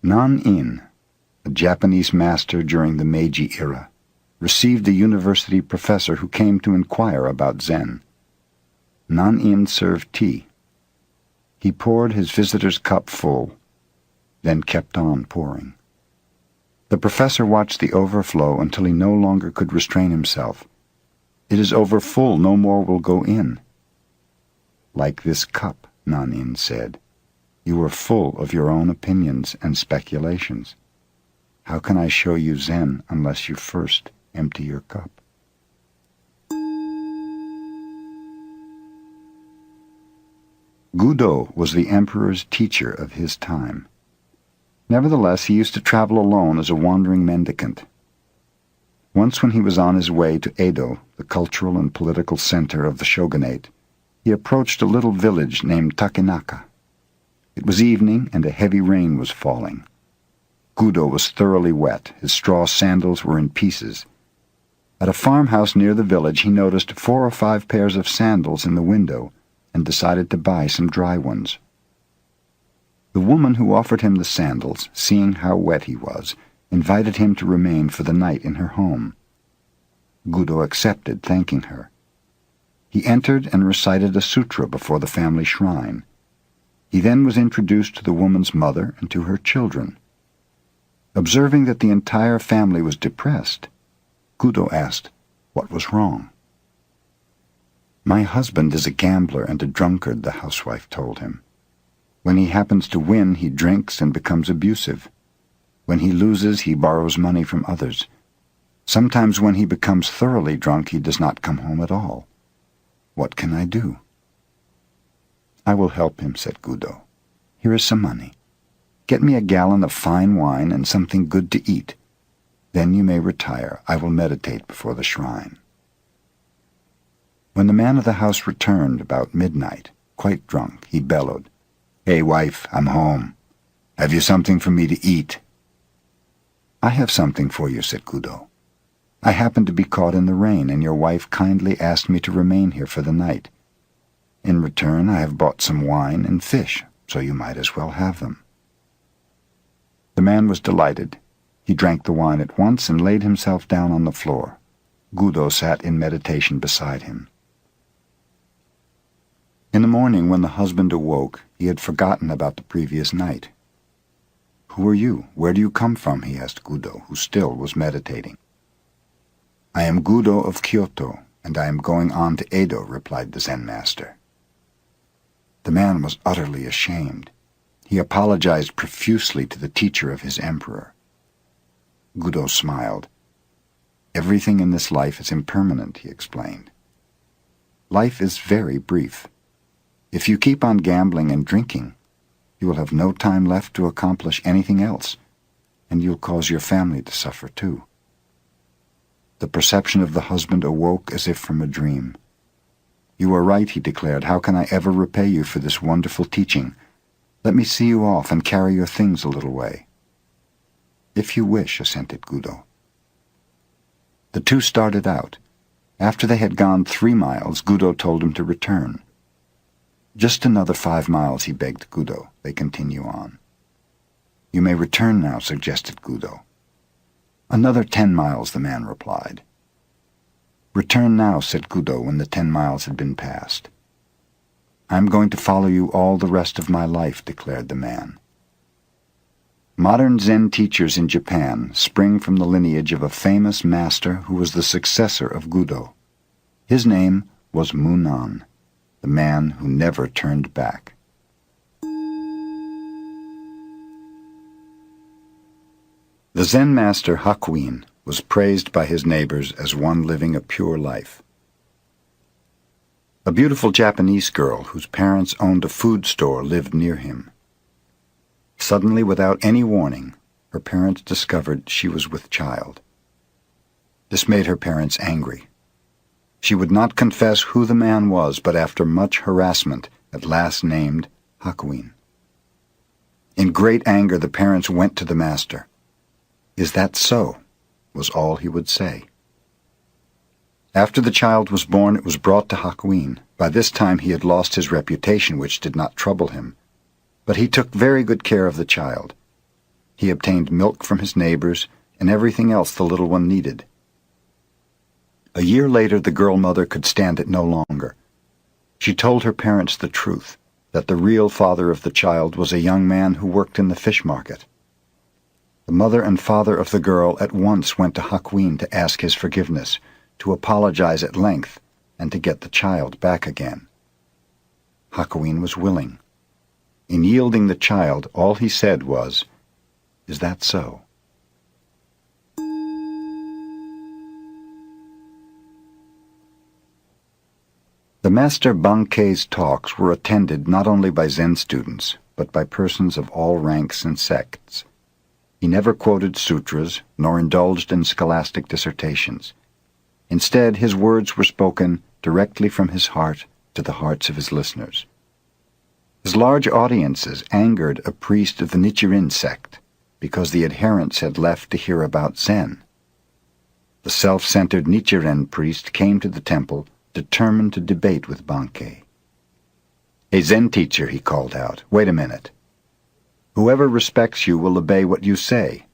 Nan-in, a Japanese master during the Meiji era, received a university professor who came to inquire about Zen. Nan-in served tea. He poured his visitor's cup full, then kept on pouring. The professor watched the overflow until he no longer could restrain himself. "It is over full, no more will go in." "Like this cup," Nan-in said. "You are full of your own opinions and speculations. How can I show you Zen unless you first empty your cup?" Gudo was the emperor's teacher of his time. Nevertheless, he used to travel alone as a wandering mendicant. Once when he was on his way to Edo, the cultural and political center of the shogunate, he approached a little village named Takenaka. It was evening and a heavy rain was falling. Gudo was thoroughly wet. His straw sandals were in pieces. At a farmhouse near the village he noticed 4 or 5 pairs of sandals in the window and decided to buy some dry ones. The woman who offered him the sandals, seeing how wet he was, invited him to remain for the night in her home. Gudo accepted, thanking her. He entered and recited a sutra before the family shrine. He then was introduced to the woman's mother and to her children. Observing that the entire family was depressed, Gudo asked what was wrong. "My husband is a gambler and a drunkard," the housewife told him. "When he happens to win, he drinks and becomes abusive. When he loses, he borrows money from others. Sometimes when he becomes thoroughly drunk, he does not come home at all. What can I do?" "I will help him," said Gudo. "Here is some money. Get me a gallon of fine wine and something good to eat. Then you may retire. I will meditate before the shrine." When the man of the house returned about midnight, quite drunk, he bellowed, "Hey, wife, I'm home. Have you something for me to eat?" "I have something for you," said Gudo. "I happened to be caught in the rain, and your wife kindly asked me to remain here for the night. In return, I have bought some wine and fish, so you might as well have them." The man was delighted. He drank the wine at once and laid himself down on the floor. Gudo sat in meditation beside him. In the morning, when the husband awoke, he had forgotten about the previous night. "Who are you? Where do you come from?" he asked Gudo, who still was meditating. "I am Gudo of Kyoto, and I am going on to Edo," replied the Zen master. The man was utterly ashamed. He apologized profusely to the teacher of his emperor. Gudo smiled. "Everything in this life is impermanent," he explained. "Life is very brief. If you keep on gambling and drinking, you will have no time left to accomplish anything else, and you'll cause your family to suffer too." The perception of the husband awoke as if from a dream. "You are right," he declared. "How can I ever repay you for this wonderful teaching? Let me see you off and carry your things a little way." "If you wish," assented Gudo. The two started out. After they had gone 3 miles, Gudo told him to return. "Just another 5 miles, he begged Gudo. They continue on. "You may return now," suggested Gudo. "Another 10 miles, the man replied. "Return now," said Gudo when the 10 miles had been passed. "I'm going to follow you all the rest of my life," declared the man. Modern Zen teachers in Japan spring from the lineage of a famous master who was the successor of Gudo. His name was Munan, the man who never turned back. The Zen master Hakuin was praised by his neighbors as one living a pure life. A beautiful Japanese girl whose parents owned a food store lived near him. Suddenly, without any warning, her parents discovered she was with child. This made her parents angry. She would not confess who the man was, but after much harassment, at last named Hakuin. In great anger, the parents went to the master. "Is that so?" was all he would say. After the child was born, it was brought to Hakuin. By this time he had lost his reputation, which did not trouble him, but he took very good care of the child. He obtained milk from his neighbors and everything else the little one needed. A year later, the girl mother could stand it no longer. She told her parents the truth, that the real father of the child was a young man who worked in the fish market. The mother and father of the girl at once went to Hakuin to ask his forgiveness, to apologize at length, and to get the child back again. Hakuin was willing. In yielding the child, all he said was, "Is that so?" The Master Bankei's talks were attended not only by Zen students, but by persons of all ranks and sects. He never quoted sutras, nor indulged in scholastic dissertations. Instead, his words were spoken directly from his heart to the hearts of his listeners. His large audiences angered a priest of the Nichiren sect because the adherents had left to hear about Zen. The self-centered Nichiren priest came to the temple determined to debate with Bankei. "Hey, Zen teacher," he called out, "wait a minute. Whoever respects you will obey what you say,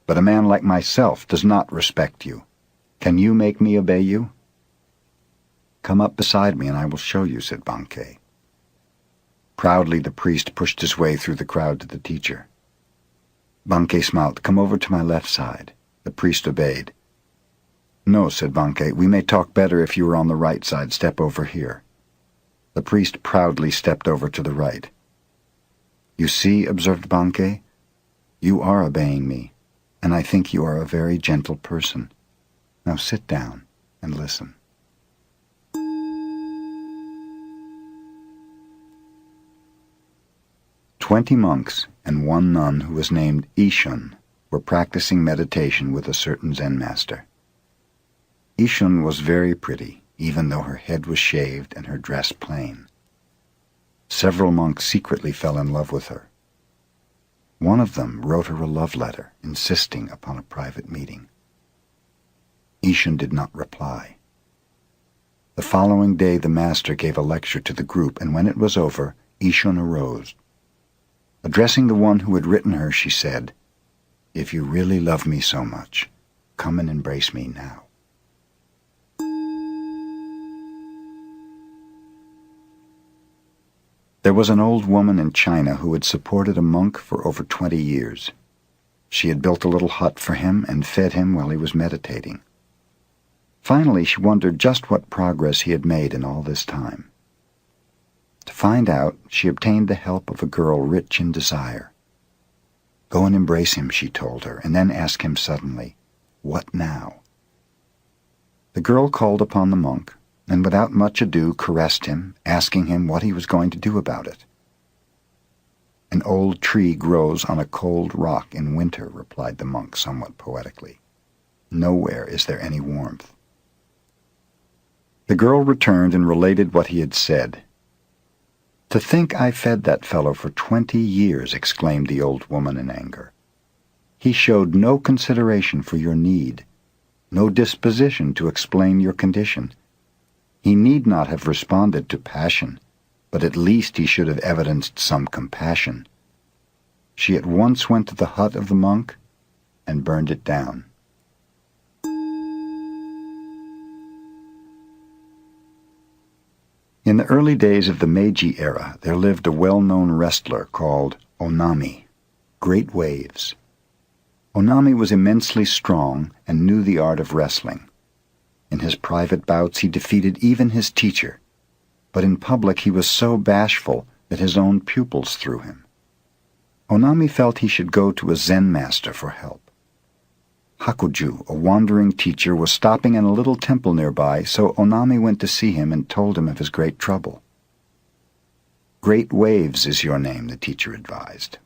but a man like myself does not respect you. Can you make me obey you?" "Come up beside me and I will show you," said Bankei. Proudly the priest pushed his way through the crowd to the teacher. Bankei smiled. "Come over to my left side." The priest obeyed. "No," said Bankei, "we may talk better if you are on the right side. Step over here." The priest proudly stepped over to the right. "You see," observed Bankei, "you are obeying me, and I think you are a very gentle person. Now sit down and listen." "20 monks and one nun who was named Ishun were practicing meditation with a certain Zen master. Ishun was very pretty, even though her head was shaved and her dress plain. Several monks secretly fell in love with her. One of them wrote her a love letter, insisting upon a private meeting. Ishun did not reply. The following day the master gave a lecture to the group, and when it was over, Ishun arose. Addressing the one who had written her, she said, "If you really love me so much, come and embrace me now." There was an old woman in China who had supported a monk for over 20 years. She had built a little hut for him and fed him while he was meditating. Finally, she wondered just what progress he had made in all this time. To find out, she obtained the help of a girl rich in desire. "Go and embrace him," she told her, and then ask him suddenly, "What now?" The girl called upon the monk, and without much ado caressed him, asking him what he was going to do about it. "An old tree grows on a cold rock in winter," replied the monk somewhat poetically. "Nowhere is there any warmth." The girl returned and related what he had said. "To think I fed that fellow for 20 years," exclaimed the old woman in anger. "He showed no consideration for your need, no disposition to explain your condition. He need not have responded to passion, but at least he should have evidenced some compassion." She at once went to the hut of the monk and burned it down. In the early days of the Meiji era, there lived a well-known wrestler called Onami, Great Waves. Onami was immensely strong and knew the art of wrestling. In his private bouts he defeated even his teacher, but in public he was so bashful that his own pupils threw him. Onami felt he should go to a Zen master for help. Hakuju, a wandering teacher, was stopping in a little temple nearby, so Onami went to see him and told him of his great trouble. "Great Waves is your name," the teacher advised.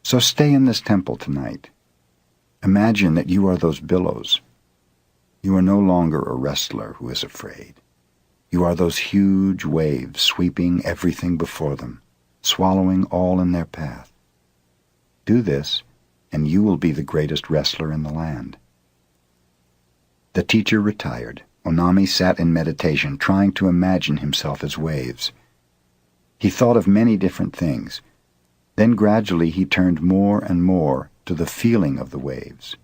"So stay in this temple tonight. Imagine that you are those billows. You are no longer a wrestler who is afraid. You are those huge waves sweeping everything before them, swallowing all in their path. Do this, and you will be the greatest wrestler in the land." The teacher retired. Onami sat in meditation, trying to imagine himself as waves. He thought of many different things. Then gradually he turned more and more to the feeling of the waves.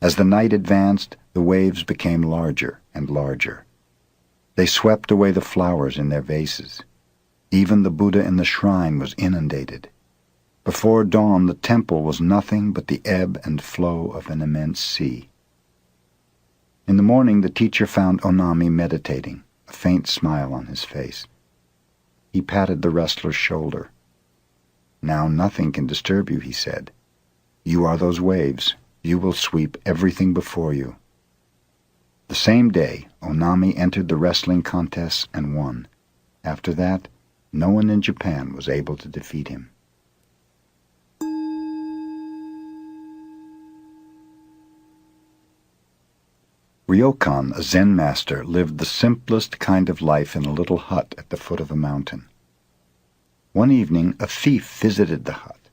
As the night advanced, the waves became larger and larger. They swept away the flowers in their vases. Even the Buddha in the shrine was inundated. Before dawn, the temple was nothing but the ebb and flow of an immense sea. In the morning, the teacher found Onami meditating, a faint smile on his face. He patted the wrestler's shoulder. "Now nothing can disturb you," he said. "You are those waves. You will sweep everything before you." The same day, Onami entered the wrestling contests and won. After that, no one in Japan was able to defeat him. Ryokan, a Zen master, lived the simplest kind of life in a little hut at the foot of a mountain. One evening, a thief visited the hut,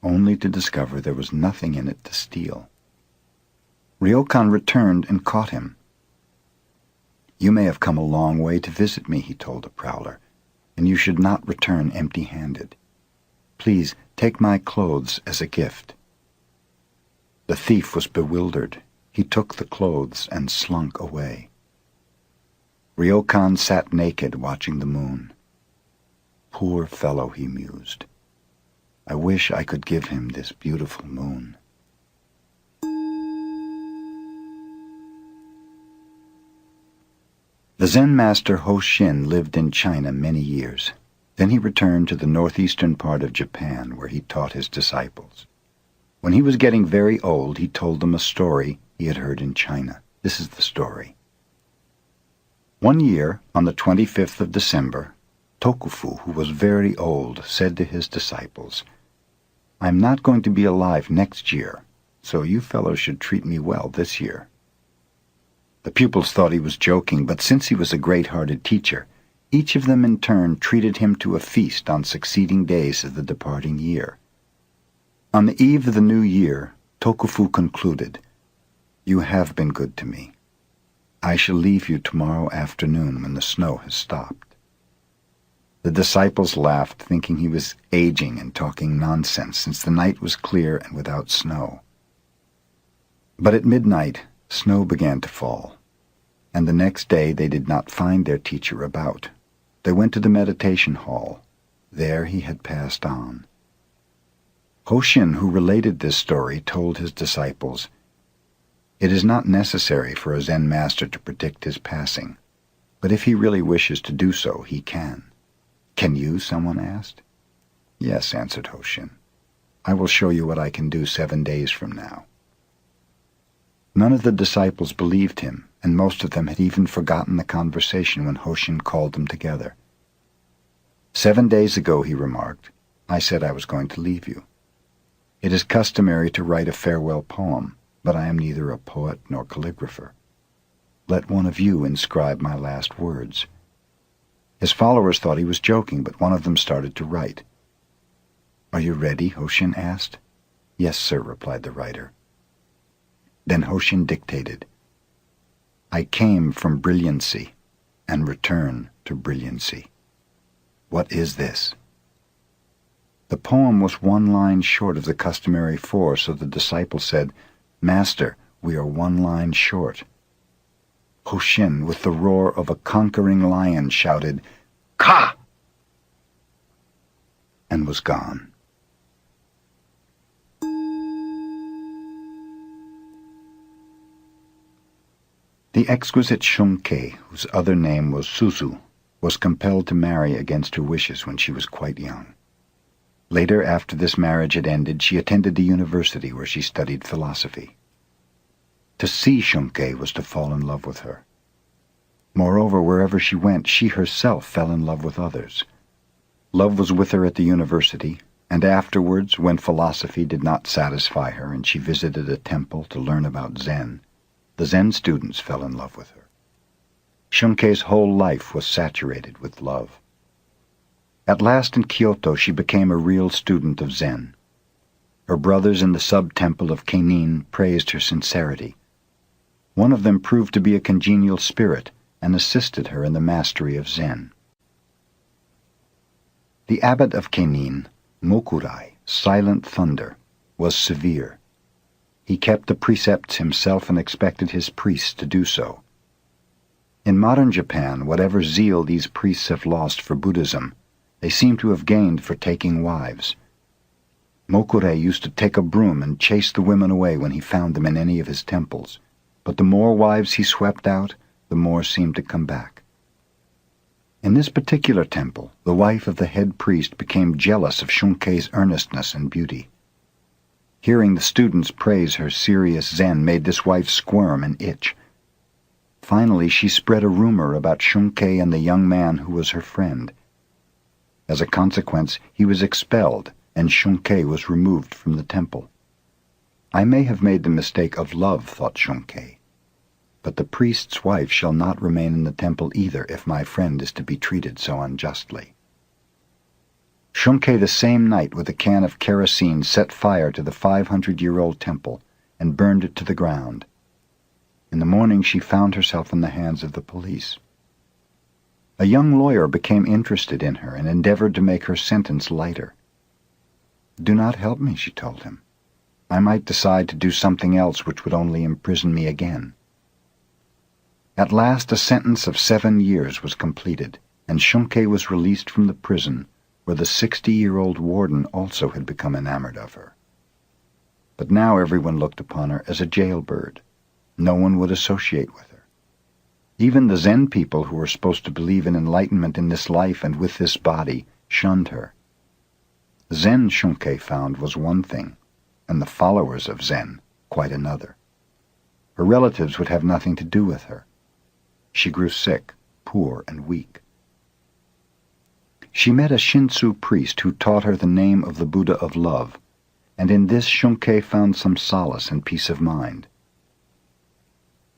only to discover there was nothing in it to steal. Ryokan returned and caught him. "You may have come a long way to visit me," he told the prowler, "and you should not return empty-handed. Please take my clothes as a gift." The thief was bewildered. He took the clothes and slunk away. Ryokan sat naked watching the moon. "Poor fellow," he mused. "I wish I could give him this beautiful moon." The Zen master Hoshin lived in China many years. Then he returned to the northeastern part of Japan, where he taught his disciples. When he was getting very old, he told them a story he had heard in China. This is the story. One year, on the 25th of December, Tokufu, who was very old, said to his disciples, "I'm not going to be alive next year, so you fellows should treat me well this year." The pupils thought he was joking, but since he was a great-hearted teacher, each of them in turn treated him to a feast on succeeding days of the departing year. On the eve of the new year, Tokufu concluded, "You have been good to me. I shall leave you tomorrow afternoon when the snow has stopped." The disciples laughed, thinking he was aging and talking nonsense, since the night was clear and without snow. But at midnight, snow began to fall, and the next day they did not find their teacher about. They went to the meditation hall. There he had passed on. Hoshin, who related this story, told his disciples, "It is not necessary for a Zen master to predict his passing, but if he really wishes to do so, he can." "Can you?" someone asked. "Yes," answered Hoshin. "I will show you what I can do 7 days from now." None of the disciples believed him, and most of them had even forgotten the conversation when Hoshin called them together. "7 days ago," he remarked, "I said I was going to leave you. It is customary to write a farewell poem, but I am neither a poet nor calligrapher. Let one of you inscribe my last words." His followers thought he was joking, but one of them started to write. "Are you ready?" Hoshin asked. "Yes, sir," replied the writer. Then Hoshin dictated, "I came from brilliancy and return to brilliancy. What is this?" The poem was 1 line short of the customary 4, so the disciple said, "Master, we are 1 line short." Hoshin, with the roar of a conquering lion, shouted, "Ka!" and was gone. The exquisite Shunkei, whose other name was Suzu, was compelled to marry against her wishes when she was quite young. Later, after this marriage had ended, she attended the university where she studied philosophy. To see Shunkei was to fall in love with her. Moreover, wherever she went, she herself fell in love with others. Love was with her at the university, and afterwards, when philosophy did not satisfy her and she visited a temple to learn about Zen, the Zen students fell in love with her. Shunkei's whole life was saturated with love. At last in Kyoto she became a real student of Zen. Her brothers in the sub-temple of Kenin praised her sincerity. One of them proved to be a congenial spirit and assisted her in the mastery of Zen. The abbot of Kenin, Mokurai, silent thunder, was severe. He kept the precepts himself and expected his priests to do so. In modern Japan, whatever zeal these priests have lost for Buddhism, they seem to have gained for taking wives. Mokurai used to take a broom and chase the women away when he found them in any of his temples, but the more wives he swept out, the more seemed to come back. In this particular temple, the wife of the head priest became jealous of Shunkei's earnestness and beauty. Hearing the students praise her serious Zen made this wife squirm and itch. Finally, she spread a rumor about Shunkei and the young man who was her friend. As a consequence, he was expelled, and Shunkei was removed from the temple. I may have made the mistake of love, thought Shunkei, but the priest's wife shall not remain in the temple either if my friend is to be treated so unjustly. Shunkei the same night with a can of kerosene set fire to the 500-year-old temple and burned it to the ground. In the morning she found herself in the hands of the police. A young lawyer became interested in her and endeavored to make her sentence lighter. "Do not help me," she told him. "I might decide to do something else which would only imprison me again." At last a sentence of 7 years was completed, and Shunkei was released from the prison, where the 60-year-old warden also had become enamored of her. But now everyone looked upon her as a jailbird. No one would associate with her. Even the Zen people who were supposed to believe in enlightenment in this life and with this body shunned her. Zen, Shunkei found, was one thing, and the followers of Zen quite another. Her relatives would have nothing to do with her. She grew sick, poor, and weak. She met a Shinsu priest who taught her the name of the Buddha of love, and in this Shunkei found some solace and peace of mind.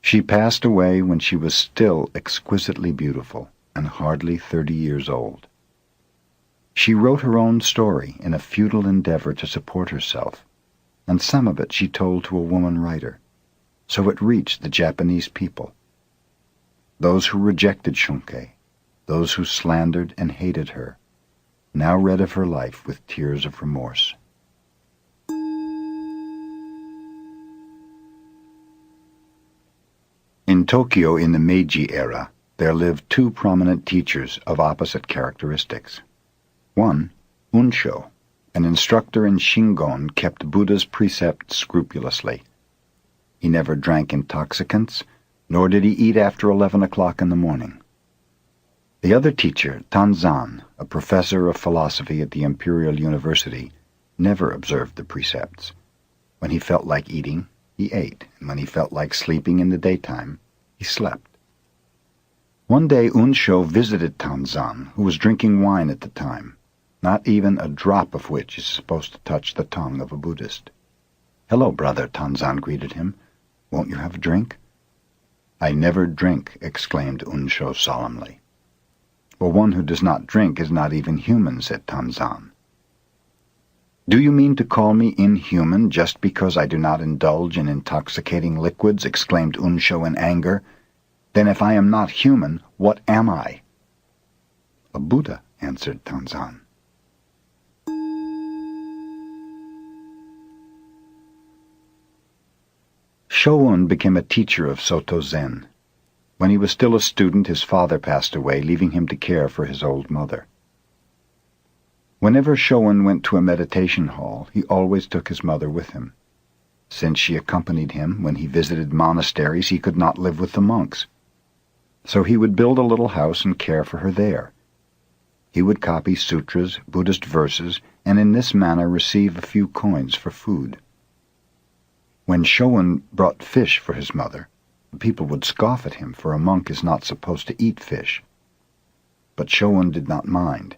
She passed away when she was still exquisitely beautiful and hardly 30 years old. She wrote her own story in a futile endeavor to support herself, and some of it she told to a woman writer, so it reached the Japanese people. Those who rejected Shunkei, those who slandered and hated her, now read of her life with tears of remorse. In Tokyo in the Meiji era, there lived 2 prominent teachers of opposite characteristics. One, Unsho, an instructor in Shingon, kept Buddha's precepts scrupulously. He never drank intoxicants, nor did he eat after 11 o'clock in the morning. The other teacher, Tanzan, a professor of philosophy at the Imperial University, never observed the precepts. When he felt like eating, he ate, and when he felt like sleeping in the daytime, he slept. One day Unsho visited Tanzan, who was drinking wine at the time, not even a drop of which is supposed to touch the tongue of a Buddhist. "Hello, brother," Tanzan greeted him. "Won't you have a drink?" "I never drink," exclaimed Unsho solemnly. "Well, one who does not drink is not even human," said Tanzan. "Do you mean to call me inhuman just because I do not indulge in intoxicating liquids?" exclaimed Unsho in anger. "Then if I am not human, what am I?" "A Buddha," answered Tanzan. Shōun became a teacher of Soto Zen. When he was still a student, his father passed away, leaving him to care for his old mother. Whenever Shōun went to a meditation hall, he always took his mother with him. Since she accompanied him when he visited monasteries, he could not live with the monks. So he would build a little house and care for her there. He would copy sutras, Buddhist verses, and in this manner receive a few coins for food. When Shōun brought fish for his mother, the people would scoff at him, for a monk is not supposed to eat fish. But Shōun did not mind.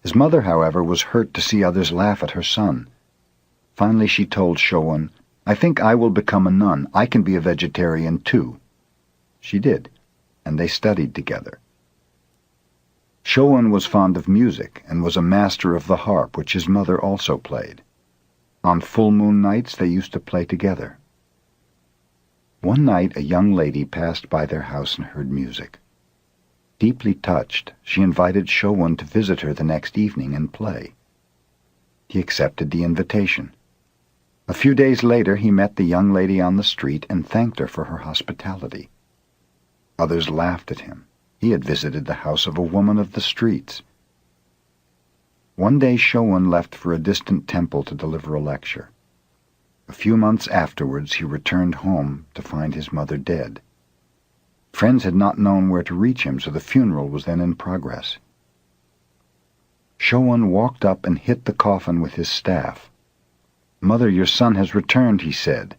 His mother, however, was hurt to see others laugh at her son. Finally she told Shōun, "I think I will become a nun. I can be a vegetarian too." She did, and they studied together. Shōun was fond of music and was a master of the harp, which his mother also played. On full moon nights they used to play together. One night a young lady passed by their house and heard music. Deeply touched, she invited Shōun to visit her the next evening and play. He accepted the invitation. A few days later he met the young lady on the street and thanked her for her hospitality. Others laughed at him. He had visited the house of a woman of the streets. One day Shōun left for a distant temple to deliver a lecture. A few months afterwards he returned home to find his mother dead. Friends had not known where to reach him, so the funeral was then in progress. Shōun walked up and hit the coffin with his staff. "Mother, your son has returned," he said.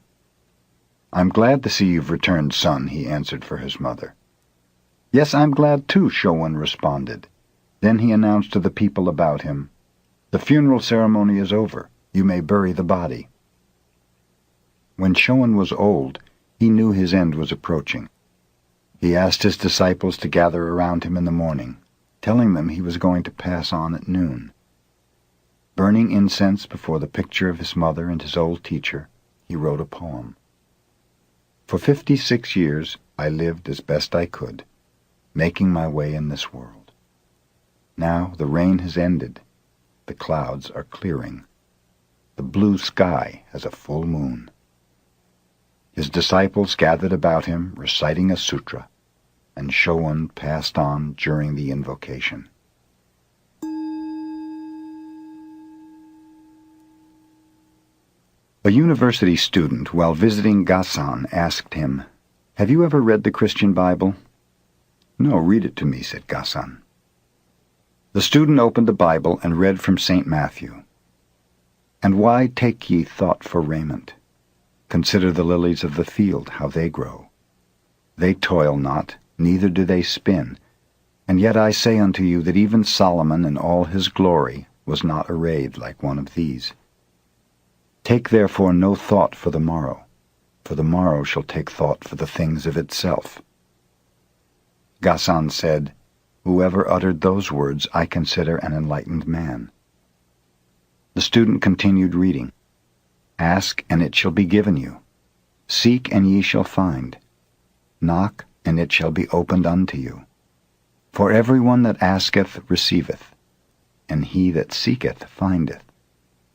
"I'm glad to see you've returned, son," he answered for his mother. "Yes, I'm glad too," Shōun responded. Then he announced to the people about him, "The funeral ceremony is over. You may bury the body." When Shōun was old, he knew his end was approaching. He asked his disciples to gather around him in the morning, telling them he was going to pass on at noon. Burning incense before the picture of his mother and his old teacher, he wrote a poem. "For 56 years I lived as best I could, making my way in this world. Now the rain has ended, the clouds are clearing, the blue sky has a full moon." His disciples gathered about him, reciting a sutra, and Shōun passed on during the invocation. A university student, while visiting Gasan, asked him, "Have you ever read the Christian Bible?" "No, read it to me," said Gasan. The student opened the Bible and read from St. Matthew. "And why take ye thought for raiment? Consider the lilies of the field, how they grow. They toil not, neither do they spin. And yet I say unto you that even Solomon in all his glory was not arrayed like one of these. Take therefore no thought for the morrow shall take thought for the things of itself." Gasan said, "Whoever uttered those words I consider an enlightened man." The student continued reading. "Ask, and it shall be given you. Seek, and ye shall find. Knock, and it shall be opened unto you. For everyone that asketh receiveth, and he that seeketh findeth,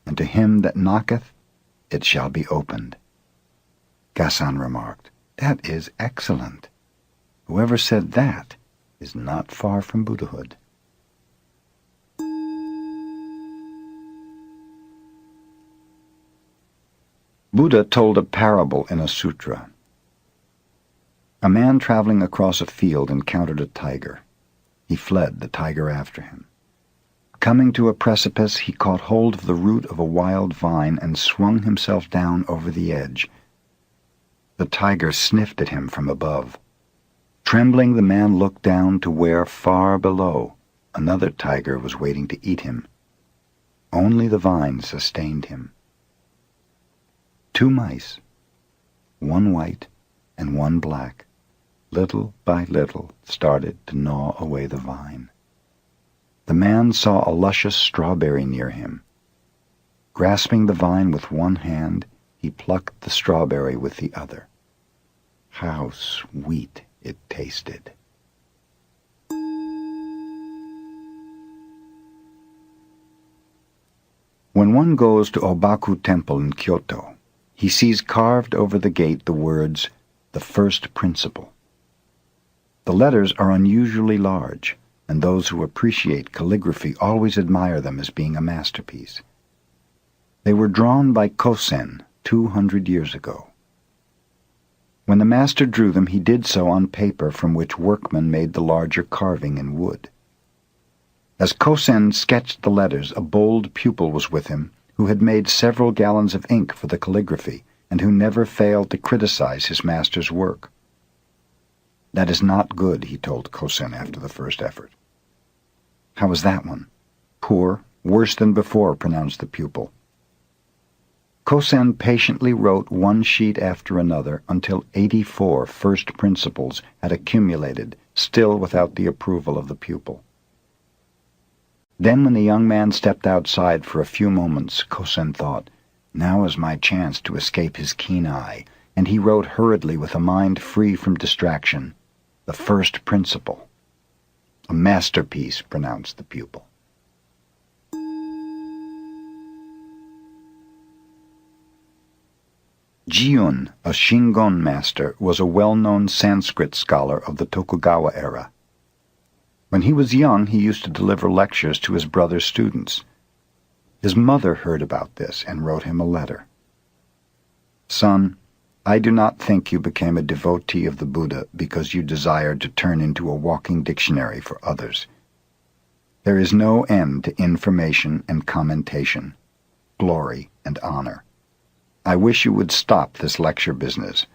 and to him that knocketh it shall be opened." Gasan remarked, "That is excellent. Whoever said that is not far from Buddhahood." Buddha told a parable in a sutra. A man traveling across a field encountered a tiger. He fled, the tiger after him. Coming to a precipice, he caught hold of the root of a wild vine and swung himself down over the edge. The tiger sniffed at him from above. Trembling, the man looked down to where, far below, another tiger was waiting to eat him. Only the vine sustained him. 2 mice, one white and one black, little by little started to gnaw away the vine. The man saw a luscious strawberry near him. Grasping the vine with one hand, he plucked the strawberry with the other. How sweet it tasted! When one goes to Obaku Temple in Kyoto, he sees carved over the gate the words, "The First Principle." The letters are unusually large, and those who appreciate calligraphy always admire them as being a masterpiece. They were drawn by Kosen 200 years ago. When the master drew them, he did so on paper from which workmen made the larger carving in wood. As Kosen sketched the letters, a bold pupil was with him who had made several gallons of ink for the calligraphy and who never failed to criticize his master's work. "That is not good," he told Kosen after the first effort. "How is that one?" "Poor, worse than before," pronounced the pupil. Kosen patiently wrote one sheet after another until 84 first principles had accumulated, still without the approval of the pupil. Then when the young man stepped outside for a few moments, Kosen thought, "Now is my chance to escape his keen eye," and he wrote hurriedly with a mind free from distraction, "The First Principle." "A masterpiece," pronounced the pupil. Jiun, a Shingon master, was a well-known Sanskrit scholar of the Tokugawa era. When he was young, he used to deliver lectures to his brother's students. His mother heard about this and wrote him a letter. "Son, I do not think you became a devotee of the Buddha because you desired to turn into a walking dictionary for others. There is no end to information and commentation, glory and honor. I wish you would stop this lecture business.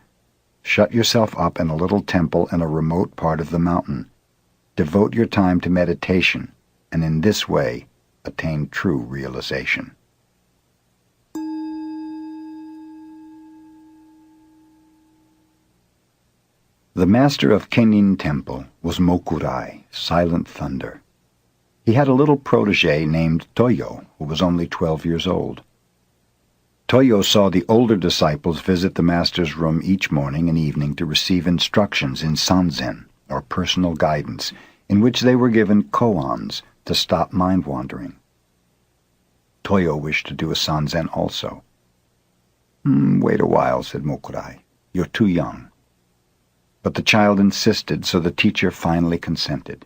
Shut yourself up in a little temple in a remote part of the mountain. Devote your time to meditation, and in this way attain true realization." The master of Kenin Temple was Mokurai, Silent Thunder. He had a little protege named Toyo, who was only 12 years old. Toyo saw the older disciples visit the master's room each morning and evening to receive instructions in Sanzen, or personal guidance, in which they were given koans to stop mind-wandering. Toyo wished to do a Sanzen also. "Wait a while," said Mokurai. "You're too young." But the child insisted, so the teacher finally consented.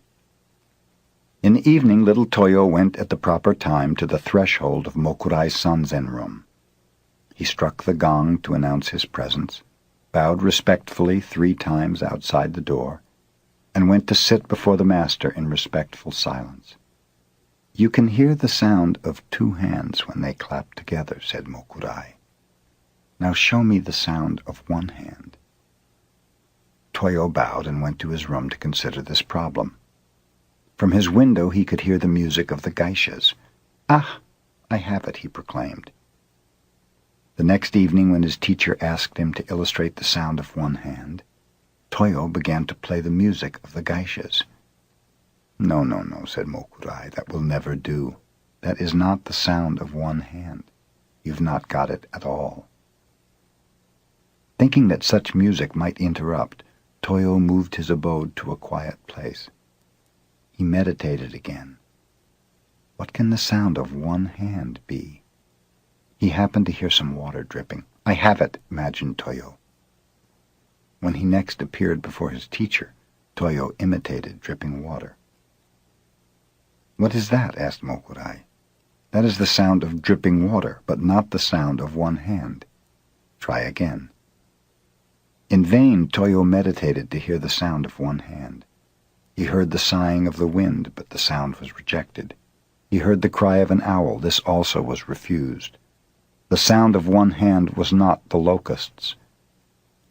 In the evening, little Toyo went at the proper time to the threshold of Mokurai's Sanzen room. He struck the gong to announce his presence, bowed respectfully 3 times outside the door, and went to sit before the master in respectful silence. "You can hear the sound of 2 hands when they clap together," said Mokurai. "Now show me the sound of 1 hand." Toyo bowed and went to his room to consider this problem. From his window he could hear the music of the geishas. "Ah, I have it," he proclaimed. The next evening, when his teacher asked him to illustrate the sound of 1 hand, Toyo began to play the music of the geishas. No, said Mokurai, "that will never do. That is not the sound of 1 hand. You've not got it at all." Thinking that such music might interrupt, Toyo moved his abode to a quiet place. He meditated again. What can the sound of 1 hand be? He happened to hear some water dripping. "I have it," imagined Toyo. When he next appeared before his teacher, Toyo imitated dripping water. "What is that?" asked Mokurai. "That is the sound of dripping water, but not the sound of 1 hand. Try again." In vain Toyo meditated to hear the sound of 1 hand. He heard the sighing of the wind, but the sound was rejected. He heard the cry of an owl. This also was refused. The sound of 1 hand was not the locusts.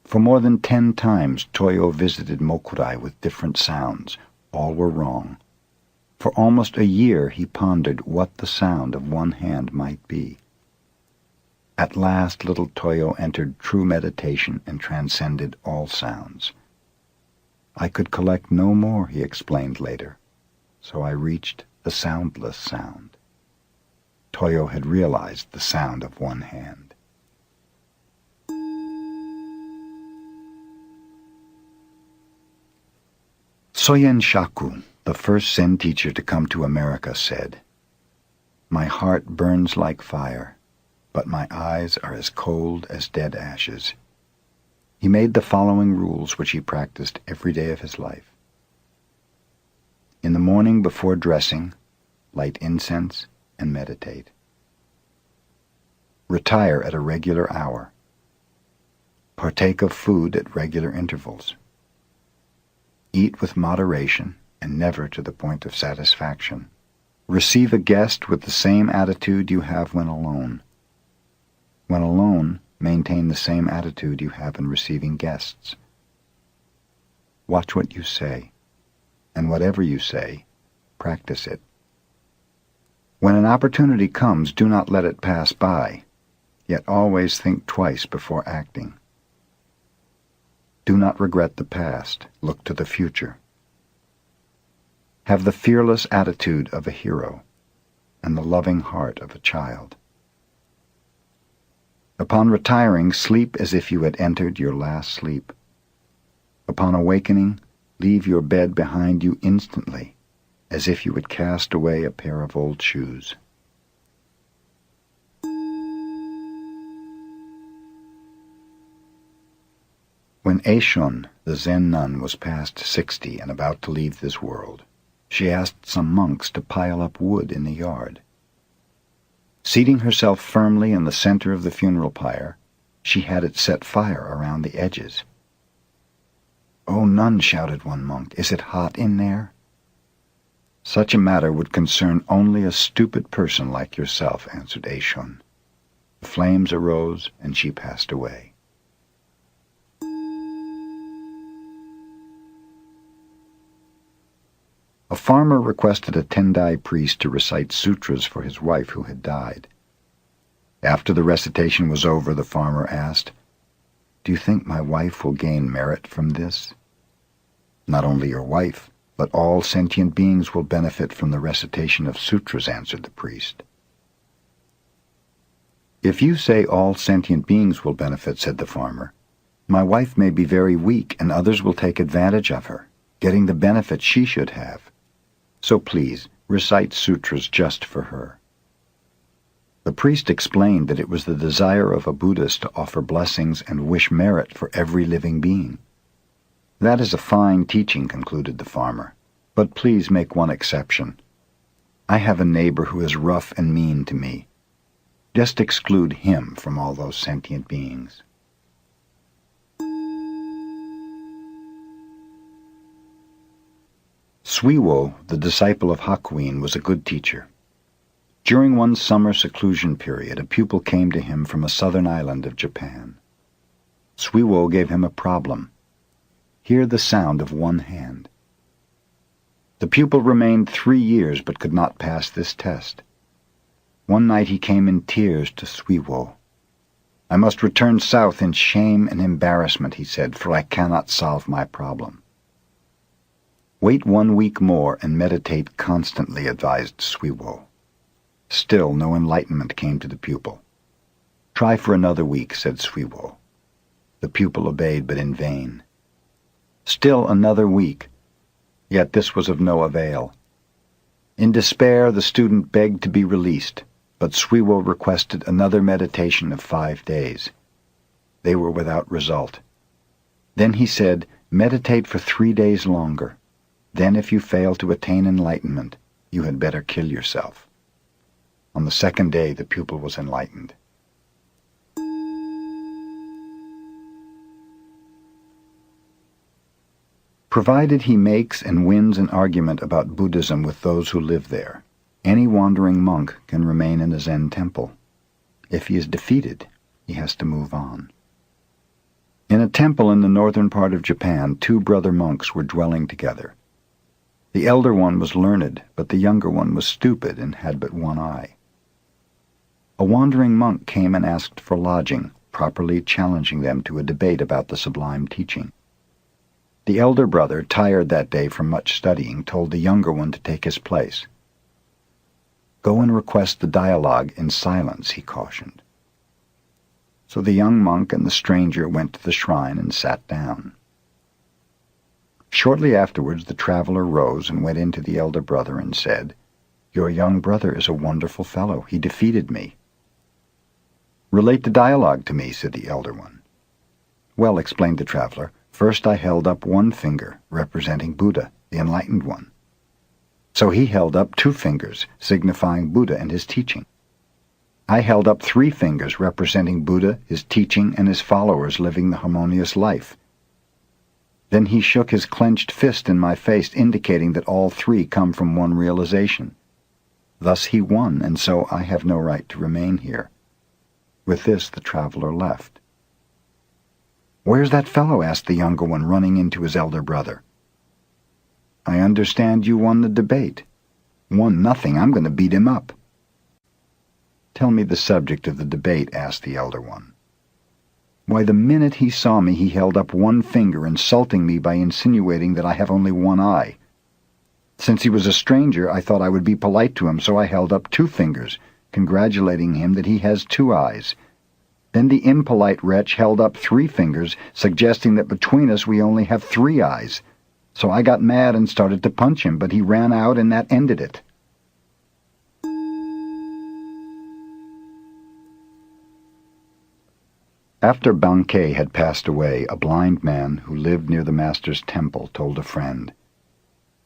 For more than 10 times Toyo visited Mokurai with different sounds. All were wrong. For almost a year he pondered what the sound of 1 hand might be. At last little Toyo entered true meditation and transcended all sounds. "I could collect no more," he explained later, "so I reached the soundless sound." Toyo had realized the sound of 1 hand. Soyen Shaku, the first Zen teacher to come to America, said, "My heart burns like fire, but my eyes are as cold as dead ashes." He made the following rules which he practiced every day of his life. In the morning before dressing, light incense and meditate. Retire at a regular hour. Partake of food at regular intervals. Eat with moderation and never to the point of satisfaction. Receive a guest with the same attitude you have when alone. When alone, maintain the same attitude you have in receiving guests. Watch what you say, and whatever you say, practice it. When an opportunity comes, do not let it pass by, yet always think twice before acting. Do not regret the past, look to the future. Have the fearless attitude of a hero and the loving heart of a child. Upon retiring, sleep as if you had entered your last sleep. Upon awakening, leave your bed behind you instantly, as if you had cast away a pair of old shoes. When Eishun, the Zen nun, was past 60 and about to leave this world, she asked some monks to pile up wood in the yard. Seating herself firmly in the center of the funeral pyre, she had it set fire around the edges. "Oh, nun," shouted one monk, "is it hot in there?" "Such a matter would concern only a stupid person like yourself," answered Eishun. The flames arose, and she passed away. A farmer requested a Tendai priest to recite sutras for his wife who had died. After the recitation was over, the farmer asked, "Do you think my wife will gain merit from this?" "Not only your wife, but all sentient beings will benefit from the recitation of sutras," answered the priest. "If you say all sentient beings will benefit," said the farmer, "my wife may be very weak and others will take advantage of her, getting the benefit she should have. So please, recite sutras just for her." The priest explained that it was the desire of a Buddhist to offer blessings and wish merit for every living being. "That is a fine teaching," concluded the farmer, "but please make one exception. I have a neighbor who is rough and mean to me. Just exclude him from all those sentient beings." Suiwo, the disciple of Hakuin, was a good teacher. During one summer seclusion period, a pupil came to him from a southern island of Japan. Suiwo gave him a problem: hear the sound of one hand. The pupil remained 3 years but could not pass this test. One night he came in tears to Suiwo. "I must return south in shame and embarrassment," he said, "for I cannot solve my problem." "Wait 1 week more and meditate constantly," advised Suiwo. Still no enlightenment came to the pupil. "Try for another week," said Suiwo. The pupil obeyed, but in vain. Still another week, yet this was of no avail. In despair, the student begged to be released, but Suiwo requested another meditation of 5 days. They were without result. Then he said, "Meditate for 3 days longer. Then if you fail to attain enlightenment, you had better kill yourself." On the 2nd day, the pupil was enlightened. Provided he makes and wins an argument about Buddhism with those who live there, any wandering monk can remain in a Zen temple. If he is defeated, he has to move on. In a temple in the northern part of Japan, 2 brother monks were dwelling together. The elder one was learned, but the younger one was stupid and had but one eye. A wandering monk came and asked for lodging, properly challenging them to a debate about the sublime teaching. The elder brother, tired that day from much studying, told the younger one to take his place. "Go and request the dialogue in silence," he cautioned. So the young monk and the stranger went to the shrine and sat down. Shortly afterwards the traveler rose and went in to the elder brother and said, "Your young brother is a wonderful fellow. He defeated me." "Relate the dialogue to me," said the elder one. "Well," explained the traveler, "first I held up 1 finger, representing Buddha, the enlightened one. So he held up 2 fingers, signifying Buddha and his teaching. I held up 3 fingers, representing Buddha, his teaching, and his followers living the harmonious life. Then he shook his clenched fist in my face, indicating that all 3 come from one realization. Thus he won, and so I have no right to remain here." With this the traveler left. "Where's that fellow?" asked the younger one, running into his elder brother. "I understand you won the debate." "Won nothing. I'm going to beat him up." "Tell me the subject of the debate," asked the elder one. "Why, the minute he saw me he held up 1 finger, insulting me by insinuating that I have only 1 eye. Since he was a stranger, I thought I would be polite to him, so I held up 2 fingers, congratulating him that he has 2 eyes. Then the impolite wretch held up 3 fingers, suggesting that between us we only have 3 eyes. So I got mad and started to punch him, but he ran out and that ended it." After Bankei had passed away, a blind man who lived near the master's temple told a friend,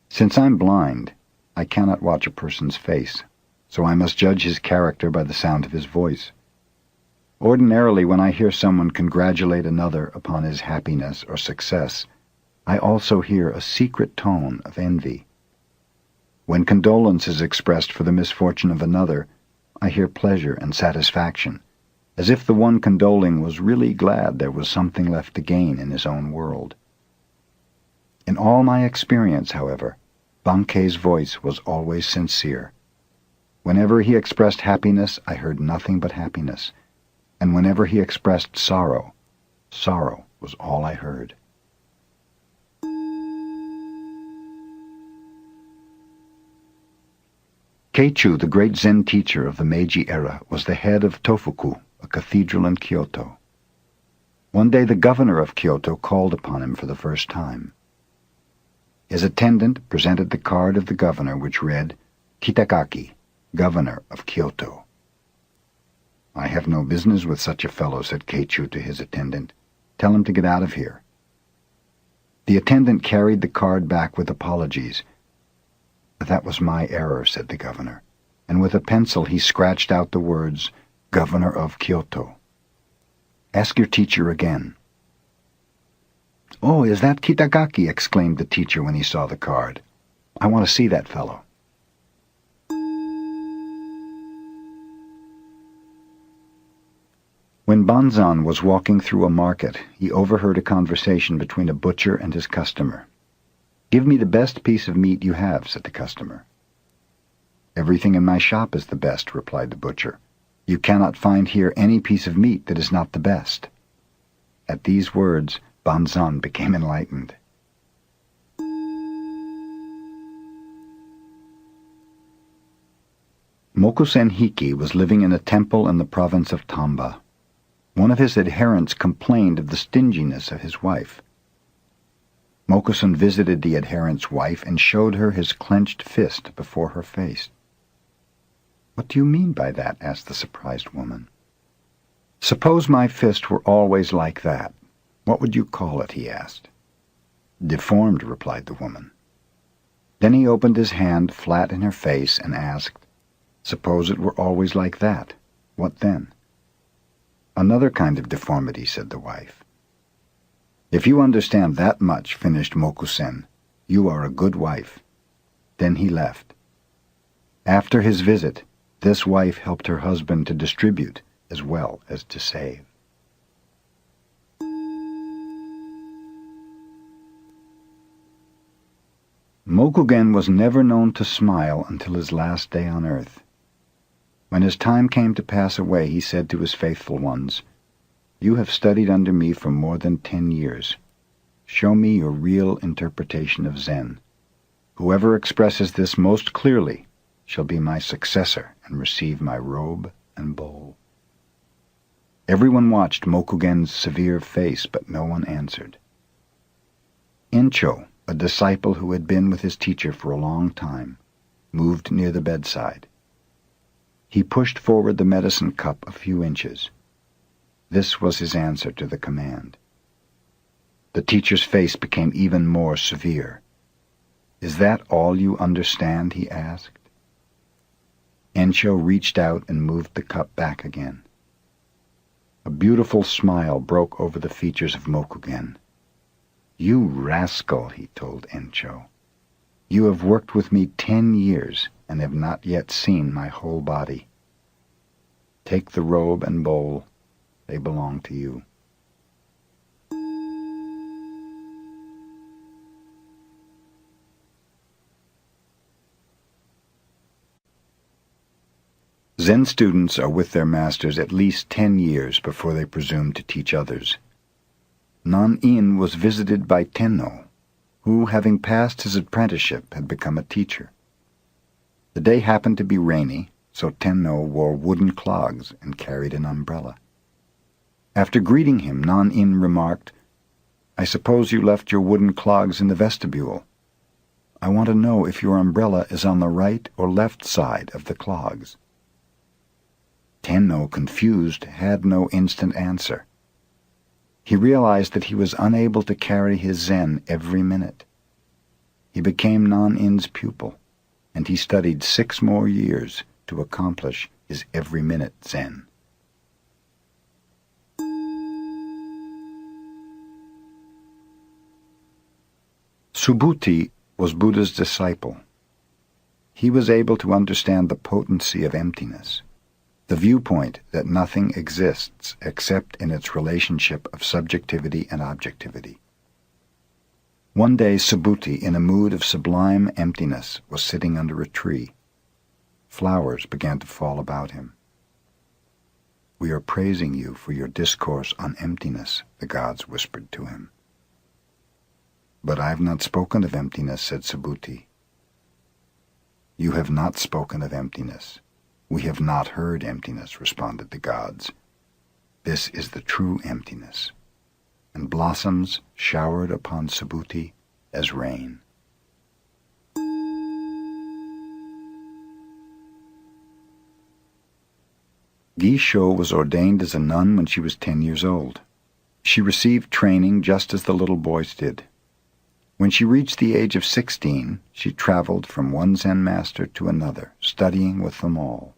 "Since I'm blind, I cannot watch a person's face, so I must judge his character by the sound of his voice. Ordinarily, when I hear someone congratulate another upon his happiness or success, I also hear a secret tone of envy. When condolence is expressed for the misfortune of another, I hear pleasure and satisfaction, as if the one condoling was really glad there was something left to gain in his own world. In all my experience, however, Bankei's voice was always sincere. Whenever he expressed happiness, I heard nothing but happiness, and whenever he expressed sorrow, sorrow was all I heard." Keichu, the great Zen teacher of the Meiji era, was the head of Tofuku, a cathedral in Kyoto. One day the governor of Kyoto called upon him for the first time. His attendant presented the card of the governor, which read, "Kitagaki, Governor of Kyoto." "I have no business with such a fellow," said Keichu to his attendant. "Tell him to get out of here." The attendant carried the card back with apologies. "That was my error," said the governor, and with a pencil he scratched out the words, "Governor of Kyoto." "Ask your teacher again." "Oh, is that Kitagaki?" exclaimed the teacher when he saw the card. "I want to see that fellow." When Banzan was walking through a market, he overheard a conversation between a butcher and his customer. "Give me the best piece of meat you have," said the customer. "Everything in my shop is the best," replied the butcher. "You cannot find here any piece of meat that is not the best." At these words, Banzan became enlightened. Mokusen Hiki was living in a temple in the province of Tamba. One of his adherents complained of the stinginess of his wife. Mokusen visited the adherent's wife and showed her his clenched fist before her face. "What do you mean by that?" asked the surprised woman. "Suppose my fist were always like that. What would you call it?" he asked. "Deformed," replied the woman. Then he opened his hand flat in her face and asked, "Suppose it were always like that. What then?" "Another kind of deformity," said the wife. "If you understand that much," finished Mokusen, "you are a good wife." Then he left. After his visit, this wife helped her husband to distribute as well as to save. Mokugen was never known to smile until his last day on earth. When his time came to pass away, he said to his faithful ones, "You have studied under me for more than 10 years. Show me your real interpretation of Zen. Whoever expresses this most clearly shall be my successor and receive my robe and bowl." Everyone watched Mokugen's severe face, but no one answered. Encho, a disciple who had been with his teacher for a long time, moved near the bedside. He pushed forward the medicine cup a few inches. This was his answer to the command. The teacher's face became even more severe. "Is that all you understand?" he asked. Encho reached out and moved the cup back again. A beautiful smile broke over the features of Mokugen. "You rascal," he told Encho. "You have worked with me 10 years and have not yet seen my whole body. Take the robe and bowl. They belong to you." Zen students are with their masters at least 10 years before they presume to teach others. Nan-in was visited by Tenno, who, having passed his apprenticeship, had become a teacher. The day happened to be rainy, so Tenno wore wooden clogs and carried an umbrella. After greeting him, Nan-in remarked, "I suppose you left your wooden clogs in the vestibule. I want to know if your umbrella is on the right or left side of the clogs." Tenno, confused, had no instant answer. He realized that he was unable to carry his Zen every minute. He became Non-In's pupil, and he studied 6 more years to accomplish his every-minute Zen. Subhuti was Buddha's disciple. He was able to understand the potency of emptiness, the viewpoint that nothing exists except in its relationship of subjectivity and objectivity. One day Subhuti, in a mood of sublime emptiness, was sitting under a tree. Flowers began to fall about him. "We are praising you for your discourse on emptiness," the gods whispered to him. "But I have not spoken of emptiness," said Subhuti. "You have not spoken of emptiness. We have not heard emptiness," responded the gods. "This is the true emptiness." And blossoms showered upon Subhuti as rain. Gisho was ordained as a nun when she was 10 years old. She received training just as the little boys did. When she reached the age of 16, she traveled from one Zen master to another, studying with them all.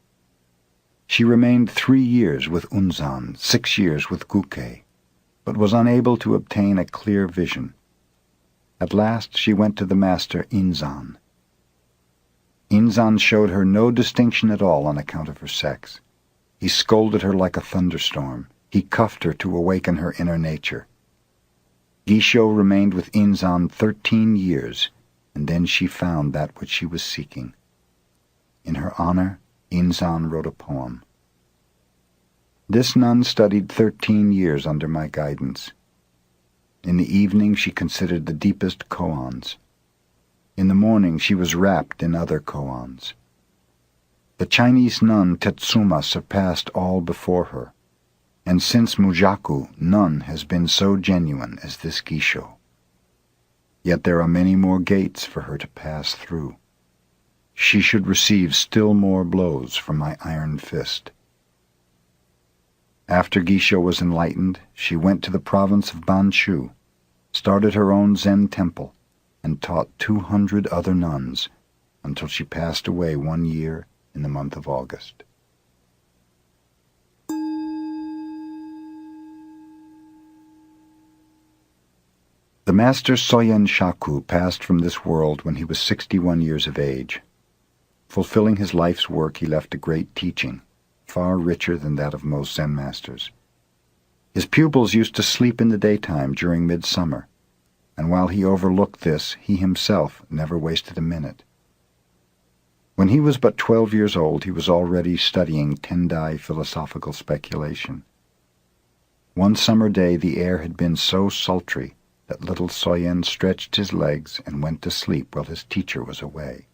She remained 3 years with Unzan, 6 years with Guke, but was unable to obtain a clear vision. At last she went to the master Inzan. Inzan showed her no distinction at all on account of her sex. He scolded her like a thunderstorm. He cuffed her to awaken her inner nature. Gisho remained with Inzan 13 years, and then she found that which she was seeking. In her honor, Inzan wrote a poem. This nun studied 13 years under my guidance. In the evening she considered the deepest koans. In the morning she was wrapped in other koans. The Chinese nun Tetsuma surpassed all before her, and since Mujū, none has been so genuine as this Gisho. Yet there are many more gates for her to pass through. She should receive still more blows from my iron fist. After Gisho was enlightened, she went to the province of Banshu, started her own Zen temple, and taught 200 other nuns until she passed away 1 year in the month of August. The master Soyen Shaku passed from this world when he was 61 years of age. Fulfilling his life's work, he left a great teaching, far richer than that of most Zen masters. His pupils used to sleep in the daytime during midsummer, and while he overlooked this, he himself never wasted a minute. When he was but 12 years old, he was already studying Tendai philosophical speculation. One summer day the air had been so sultry that little Soyen stretched his legs and went to sleep while his teacher was away.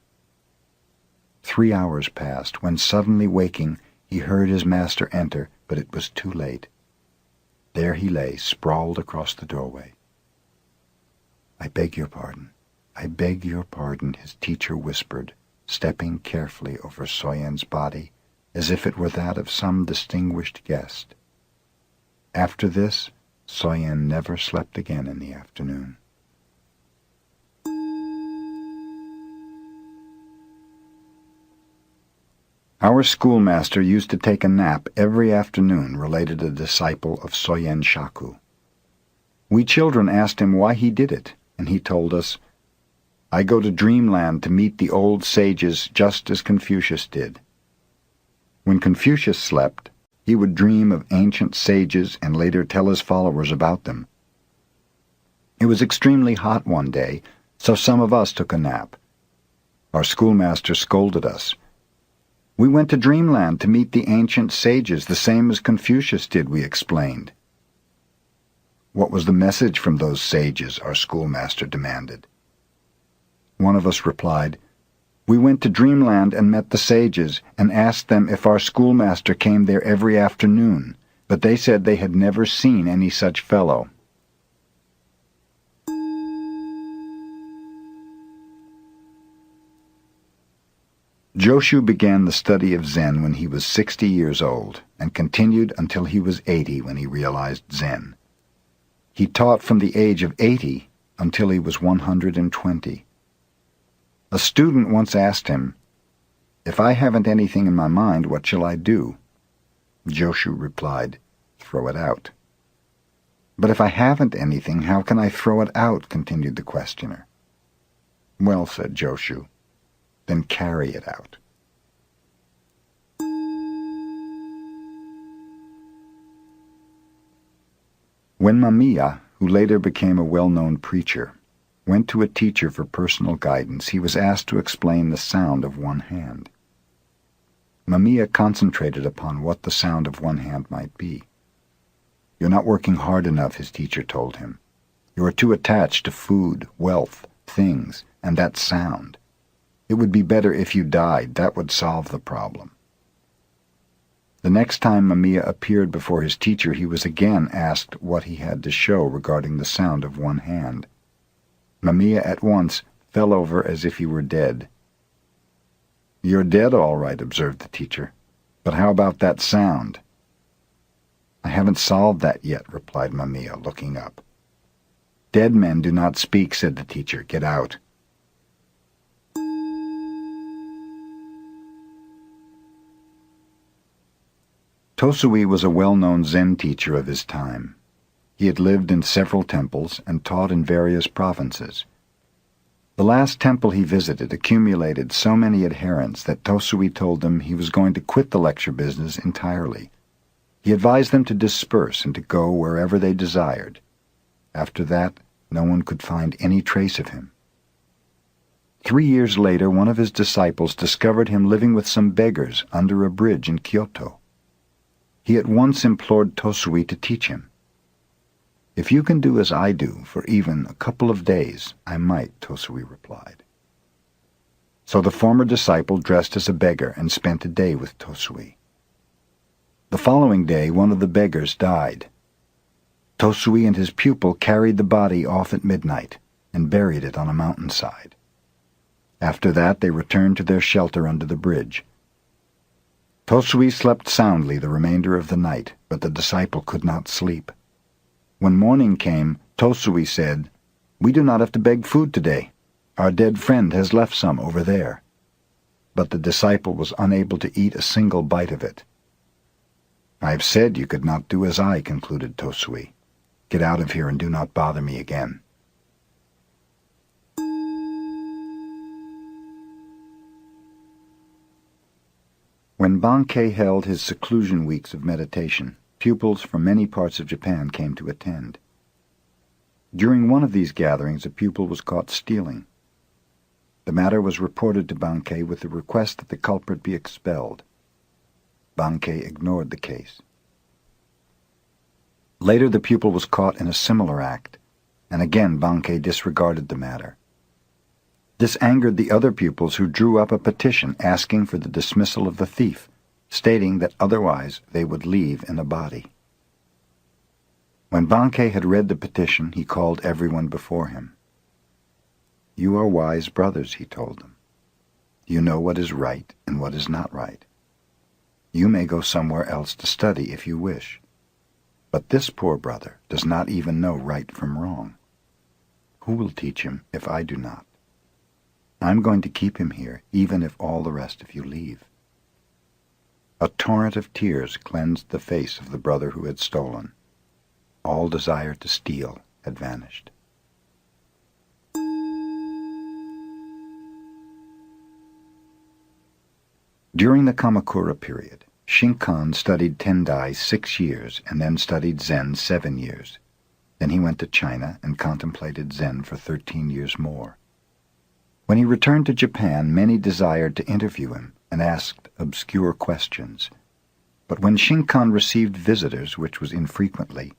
3 hours passed, when suddenly waking, he heard his master enter, but it was too late. There he lay, sprawled across the doorway. "I beg your pardon, I beg your pardon," his teacher whispered, stepping carefully over Soyen's body, as if it were that of some distinguished guest. After this, Soyen never slept again in the afternoon. Our schoolmaster used to take a nap every afternoon, related a disciple of Soyen Shaku. We children asked him why he did it, and he told us, "I go to dreamland to meet the old sages just as Confucius did." When Confucius slept, he would dream of ancient sages and later tell his followers about them. It was extremely hot one day, so some of us took a nap. Our schoolmaster scolded us. "We went to dreamland to meet the ancient sages, the same as Confucius did," we explained. What was the message from those sages? Our schoolmaster demanded. One of us replied, "We went to dreamland and met the sages and asked them if our schoolmaster came there every afternoon, but they said they had never seen any such fellow." Joshu began the study of Zen when he was 60 years old and continued until he was 80 when he realized Zen. He taught from the age of 80 until he was 120. A student once asked him, "If I haven't anything in my mind, what shall I do?" Joshu replied, "Throw it out." "But if I haven't anything, how can I throw it out?" continued the questioner. "Well," said Joshu, "then carry it out." When Mamiya, who later became a well-known preacher, went to a teacher for personal guidance, he was asked to explain the sound of one hand. Mamiya concentrated upon what the sound of one hand might be. "You're not working hard enough," his teacher told him. "You are too attached to food, wealth, things, and that sound. It would be better if you died. That would solve the problem." The next time Mamiya appeared before his teacher, he was again asked what he had to show regarding the sound of one hand. Mamiya at once fell over as if he were dead. "You're dead, all right," observed the teacher. "But how about that sound?" "I haven't solved that yet," replied Mamiya, looking up. "Dead men do not speak," said the teacher. "Get out." Tosui was a well-known Zen teacher of his time. He had lived in several temples and taught in various provinces. The last temple he visited accumulated so many adherents that Tosui told them he was going to quit the lecture business entirely. He advised them to disperse and to go wherever they desired. After that, no one could find any trace of him. 3 years later, one of his disciples discovered him living with some beggars under a bridge in Kyoto. He at once implored Tosui to teach him. "If you can do as I do for even a couple of days, I might," Tosui replied. So the former disciple dressed as a beggar and spent a day with Tosui. The following day, one of the beggars died. Tosui and his pupil carried the body off at midnight and buried it on a mountainside. After that, they returned to their shelter under the bridge. Tosui slept soundly the remainder of the night, but the disciple could not sleep. When morning came, Tosui said, "We do not have to beg food today. Our dead friend has left some over there." But the disciple was unable to eat a single bite of it. "I have said you could not do as I," concluded Tosui. "Get out of here and do not bother me again." When Bankei held his seclusion weeks of meditation, pupils from many parts of Japan came to attend. During one of these gatherings, a pupil was caught stealing. The matter was reported to Bankei with the request that the culprit be expelled. Bankei ignored the case. Later, the pupil was caught in a similar act, and again Bankei disregarded the matter. This angered the other pupils, who drew up a petition asking for the dismissal of the thief, stating that otherwise they would leave in a body. When Bankei had read the petition, he called everyone before him. "You are wise brothers," he told them. "You know what is right and what is not right. You may go somewhere else to study if you wish. But this poor brother does not even know right from wrong. Who will teach him if I do not? I'm going to keep him here, even if all the rest of you leave." A torrent of tears cleansed the face of the brother who had stolen. All desire to steal had vanished. During the Kamakura period, Shinkan studied Tendai 6 years and then studied Zen 7 years. Then he went to China and contemplated Zen for 13 years more. When he returned to Japan, many desired to interview him and asked obscure questions. But when Shinkan received visitors, which was infrequently,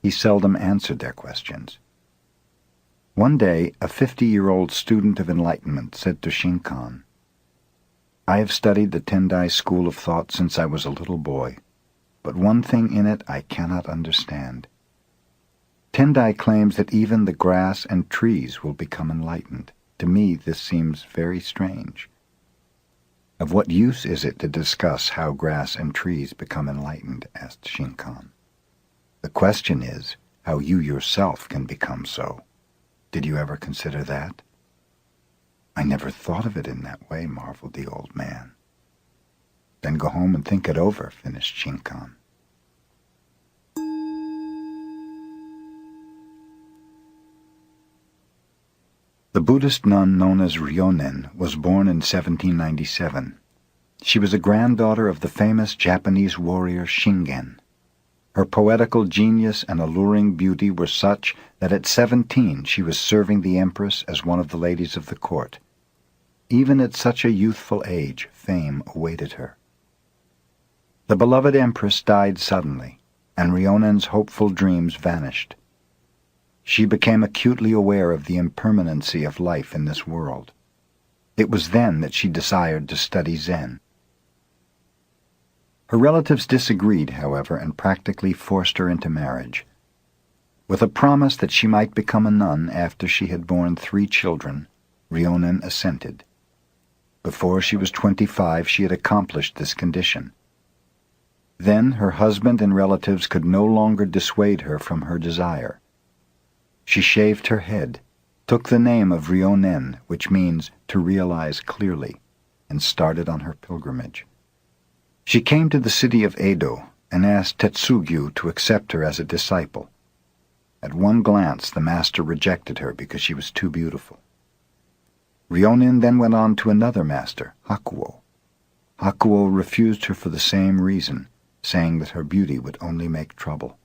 he seldom answered their questions. One day, a 50-year-old student of enlightenment said to Shinkan, "I have studied the Tendai school of thought since I was a little boy, but one thing in it I cannot understand. Tendai claims that even the grass and trees will become enlightened. To me, this seems very strange. Of what use is it to discuss how grass and trees become enlightened?" asked Shinkan. "The question is, how you yourself can become so. Did you ever consider that?" "I never thought of it in that way," marveled the old man. "Then go home and think it over," finished Shinkan. The Buddhist nun known as Ryonen was born in 1797. She was a granddaughter of the famous Japanese warrior Shingen. Her poetical genius and alluring beauty were such that at 17 she was serving the empress as one of the ladies of the court. Even at such a youthful age, fame awaited her. The beloved empress died suddenly, and Ryonen's hopeful dreams vanished. She became acutely aware of the impermanency of life in this world. It was then that she desired to study Zen. Her relatives disagreed, however, and practically forced her into marriage. With a promise that she might become a nun after she had borne 3 children, Ryonen assented. Before she was 25, she had accomplished this condition. Then her husband and relatives could no longer dissuade her from her desire. She shaved her head, took the name of Ryonen, which means to realize clearly, and started on her pilgrimage. She came to the city of Edo and asked Tetsugyu to accept her as a disciple. At one glance the master rejected her because she was too beautiful. Ryonen then went on to another master, Hakuo. Hakuo refused her for the same reason, saying that her beauty would only make trouble.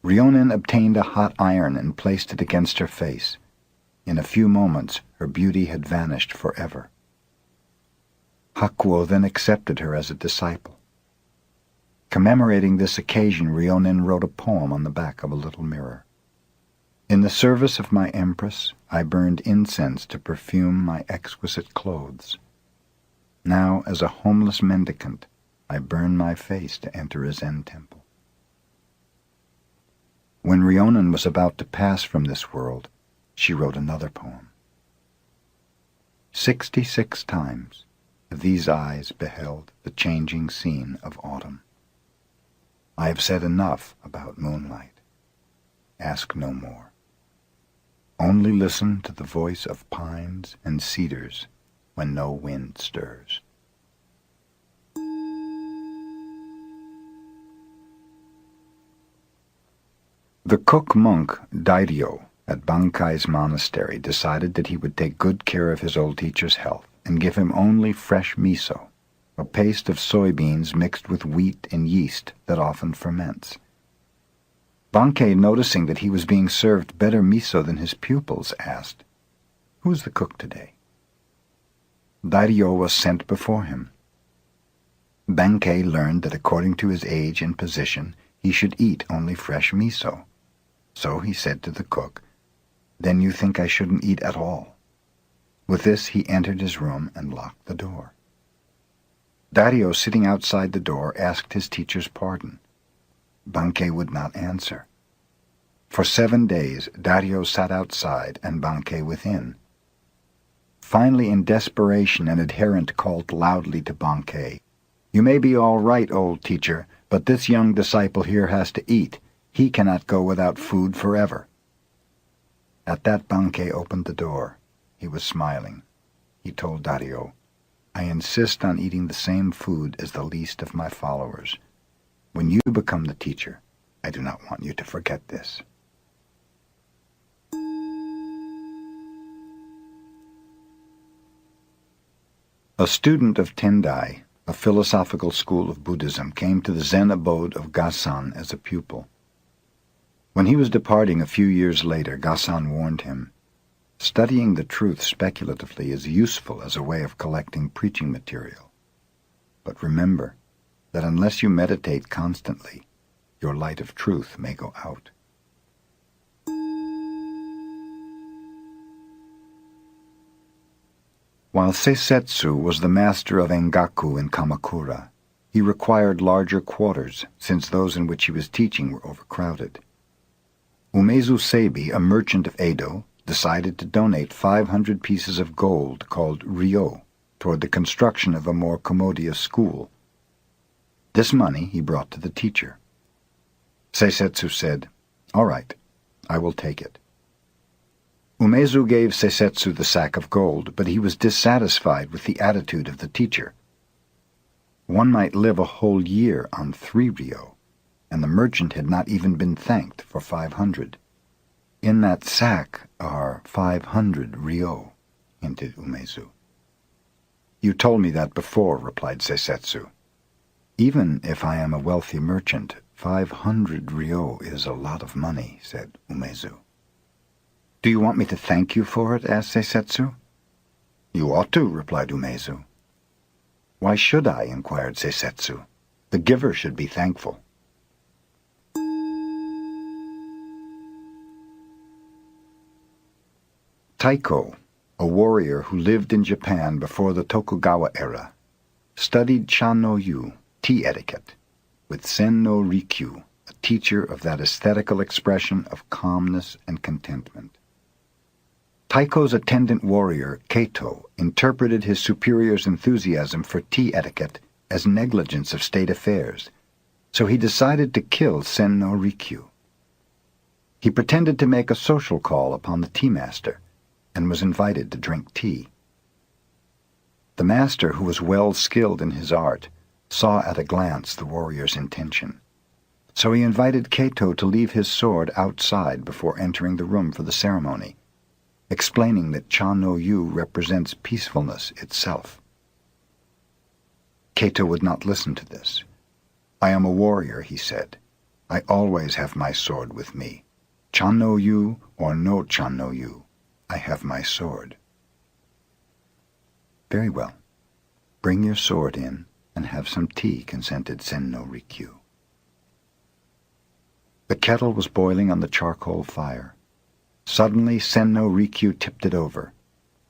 Ryonen obtained a hot iron and placed it against her face. In a few moments her beauty had vanished forever. Hakuo then accepted her as a disciple. Commemorating this occasion, Ryonen wrote a poem on the back of a little mirror. "In the service of my empress, I burned incense to perfume my exquisite clothes. Now, as a homeless mendicant, I burn my face to enter a Zen temple." When Ryonen was about to pass from this world, she wrote another poem. 66 times have these eyes beheld the changing scene of autumn. I have said enough about moonlight. Ask no more. Only listen to the voice of pines and cedars when no wind stirs. The cook monk Dairyo at Bankai's monastery decided that he would take good care of his old teacher's health and give him only fresh miso, a paste of soybeans mixed with wheat and yeast that often ferments. Bankei, noticing that he was being served better miso than his pupils, asked, "Who is the cook today?" Dairyo was sent before him. Bankei learned that according to his age and position he should eat only fresh miso. So he said to the cook, "Then you think I shouldn't eat at all?" With this he entered his room and locked the door. Dairyo, sitting outside the door, asked his teacher's pardon. Bankei would not answer. For 7 days Dairyo sat outside and Bankei within. Finally, in desperation, an adherent called loudly to Bankei, "You may be all right, old teacher, but this young disciple here has to eat. He cannot go without food forever." At that Bankei opened the door. He was smiling. He told Dairyo, "I insist on eating the same food as the least of my followers. When you become the teacher, I do not want you to forget this." A student of Tendai, a philosophical school of Buddhism, came to the Zen abode of Gasan as a pupil. When he was departing a few years later, Gasan warned him, "Studying the truth speculatively is useful as a way of collecting preaching material. But remember that unless you meditate constantly, your light of truth may go out." While Seisetsu was the master of Engaku in Kamakura, he required larger quarters, since those in which he was teaching were overcrowded. Umezu Seibi, a merchant of Edo, decided to donate 500 pieces of gold called ryo toward the construction of a more commodious school. This money he brought to the teacher. Seisetsu said, "All right, I will take it." Umezu gave Seisetsu the sack of gold, but he was dissatisfied with the attitude of the teacher. One might live a whole year on 3 ryo, and the merchant had not even been thanked for 500. "In that sack are 500 ryo, hinted Umezu. "You told me that before," replied Seisetsu. "Even if I am a wealthy merchant, 500 ryo is a lot of money," said Umezu. "Do you want me to thank you for it?" asked Seisetsu. "You ought to," replied Umezu. "Why should I?" inquired Seisetsu. "The giver should be thankful." Taiko, a warrior who lived in Japan before the Tokugawa era, studied Cha-no-yu, tea etiquette, with Sen no Rikyu, a teacher of that aesthetical expression of calmness and contentment. Taiko's attendant warrior, Keito, interpreted his superior's enthusiasm for tea etiquette as negligence of state affairs, so he decided to kill Sen no Rikyu. He pretended to make a social call upon the tea master, and was invited to drink tea. The master, who was well skilled in his art, saw at a glance the warrior's intention, so he invited Keito to leave his sword outside before entering the room for the ceremony, explaining that Cha-no-yu represents peacefulness itself. Keito would not listen to this. "I am a warrior," he said. "I always have my sword with me. Cha-no-yu or no Cha-no-yu, I have my sword." "Very well. Bring your sword in and have some tea," consented Sen no Rikyu. The kettle was boiling on the charcoal fire. Suddenly Sen no Rikyu tipped it over.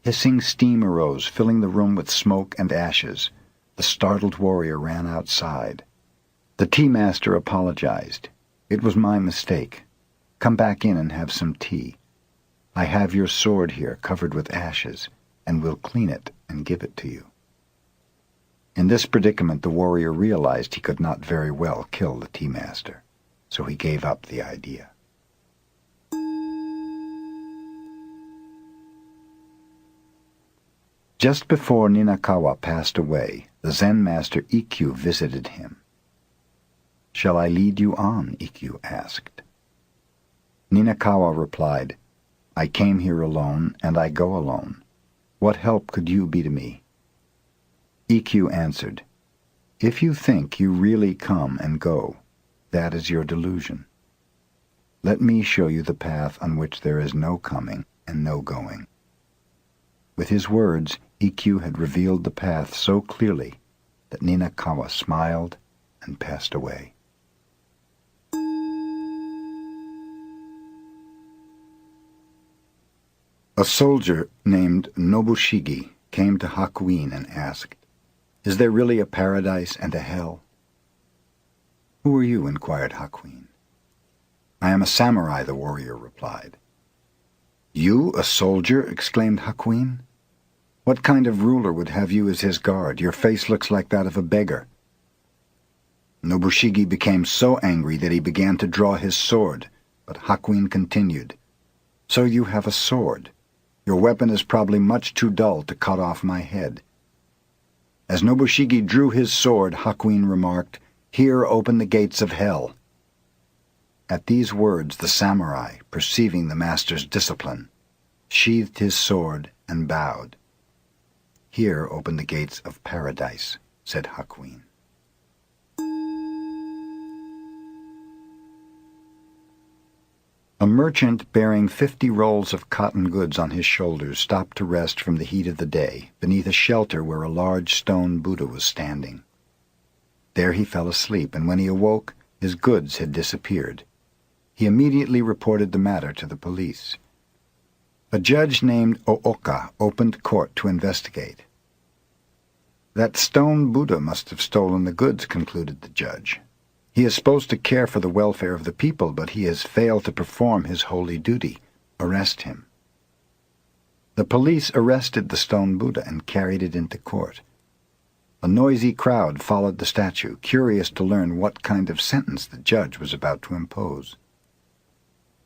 Hissing steam arose, filling the room with smoke and ashes. The startled warrior ran outside. The tea master apologized. "It was my mistake. Come back in and have some tea. I have your sword here covered with ashes, and will clean it and give it to you." In this predicament the warrior realized he could not very well kill the tea master, so he gave up the idea. Just before Ninakawa passed away, the Zen master Ikkyu visited him. "Shall I lead you on?" Ikkyu asked. Ninakawa replied, "I came here alone, and I go alone. What help could you be to me?" Ikkyu answered, "If you think you really come and go, that is your delusion. Let me show you the path on which there is no coming and no going." With his words, Ikkyu had revealed the path so clearly that Ninakawa smiled and passed away. A soldier named Nobushige came to Hakuin and asked, "Is there really a paradise and a hell?" "Who are you?" inquired Hakuin. "I am a samurai," the warrior replied. "You, a soldier?" exclaimed Hakuin. "What kind of ruler would have you as his guard? Your face looks like that of a beggar." Nobushige became so angry that he began to draw his sword, but Hakuin continued, "So you have a sword. Your weapon is probably much too dull to cut off my head." As Nobushige drew his sword, Hakuin remarked, "Here open the gates of hell." At these words the samurai, perceiving the master's discipline, sheathed his sword and bowed. "Here open the gates of paradise," said Hakuin. A merchant bearing 50 rolls of cotton goods on his shoulders stopped to rest from the heat of the day beneath a shelter where a large stone Buddha was standing. There he fell asleep, and when he awoke, his goods had disappeared. He immediately reported the matter to the police. A judge named Ooka opened court to investigate. "That stone Buddha must have stolen the goods," concluded the judge. "He is supposed to care for the welfare of the people, but he has failed to perform his holy duty. Arrest him." The police arrested the stone Buddha and carried it into court. A noisy crowd followed the statue, curious to learn what kind of sentence the judge was about to impose.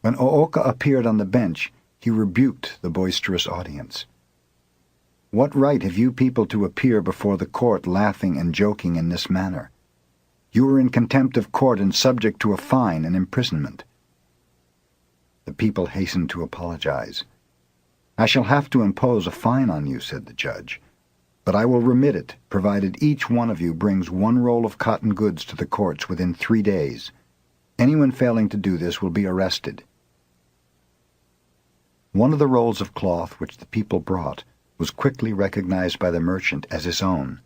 When Ooka appeared on the bench, he rebuked the boisterous audience. "What right have you people to appear before the court laughing and joking in this manner? You are in contempt of court and subject to a fine and imprisonment." The people hastened to apologize. "I shall have to impose a fine on you," said the judge, "but I will remit it, provided each one of you brings 1 roll of cotton goods to the courts within 3 days. Anyone failing to do this will be arrested." One of the rolls of cloth which the people brought was quickly recognized by the merchant as his own,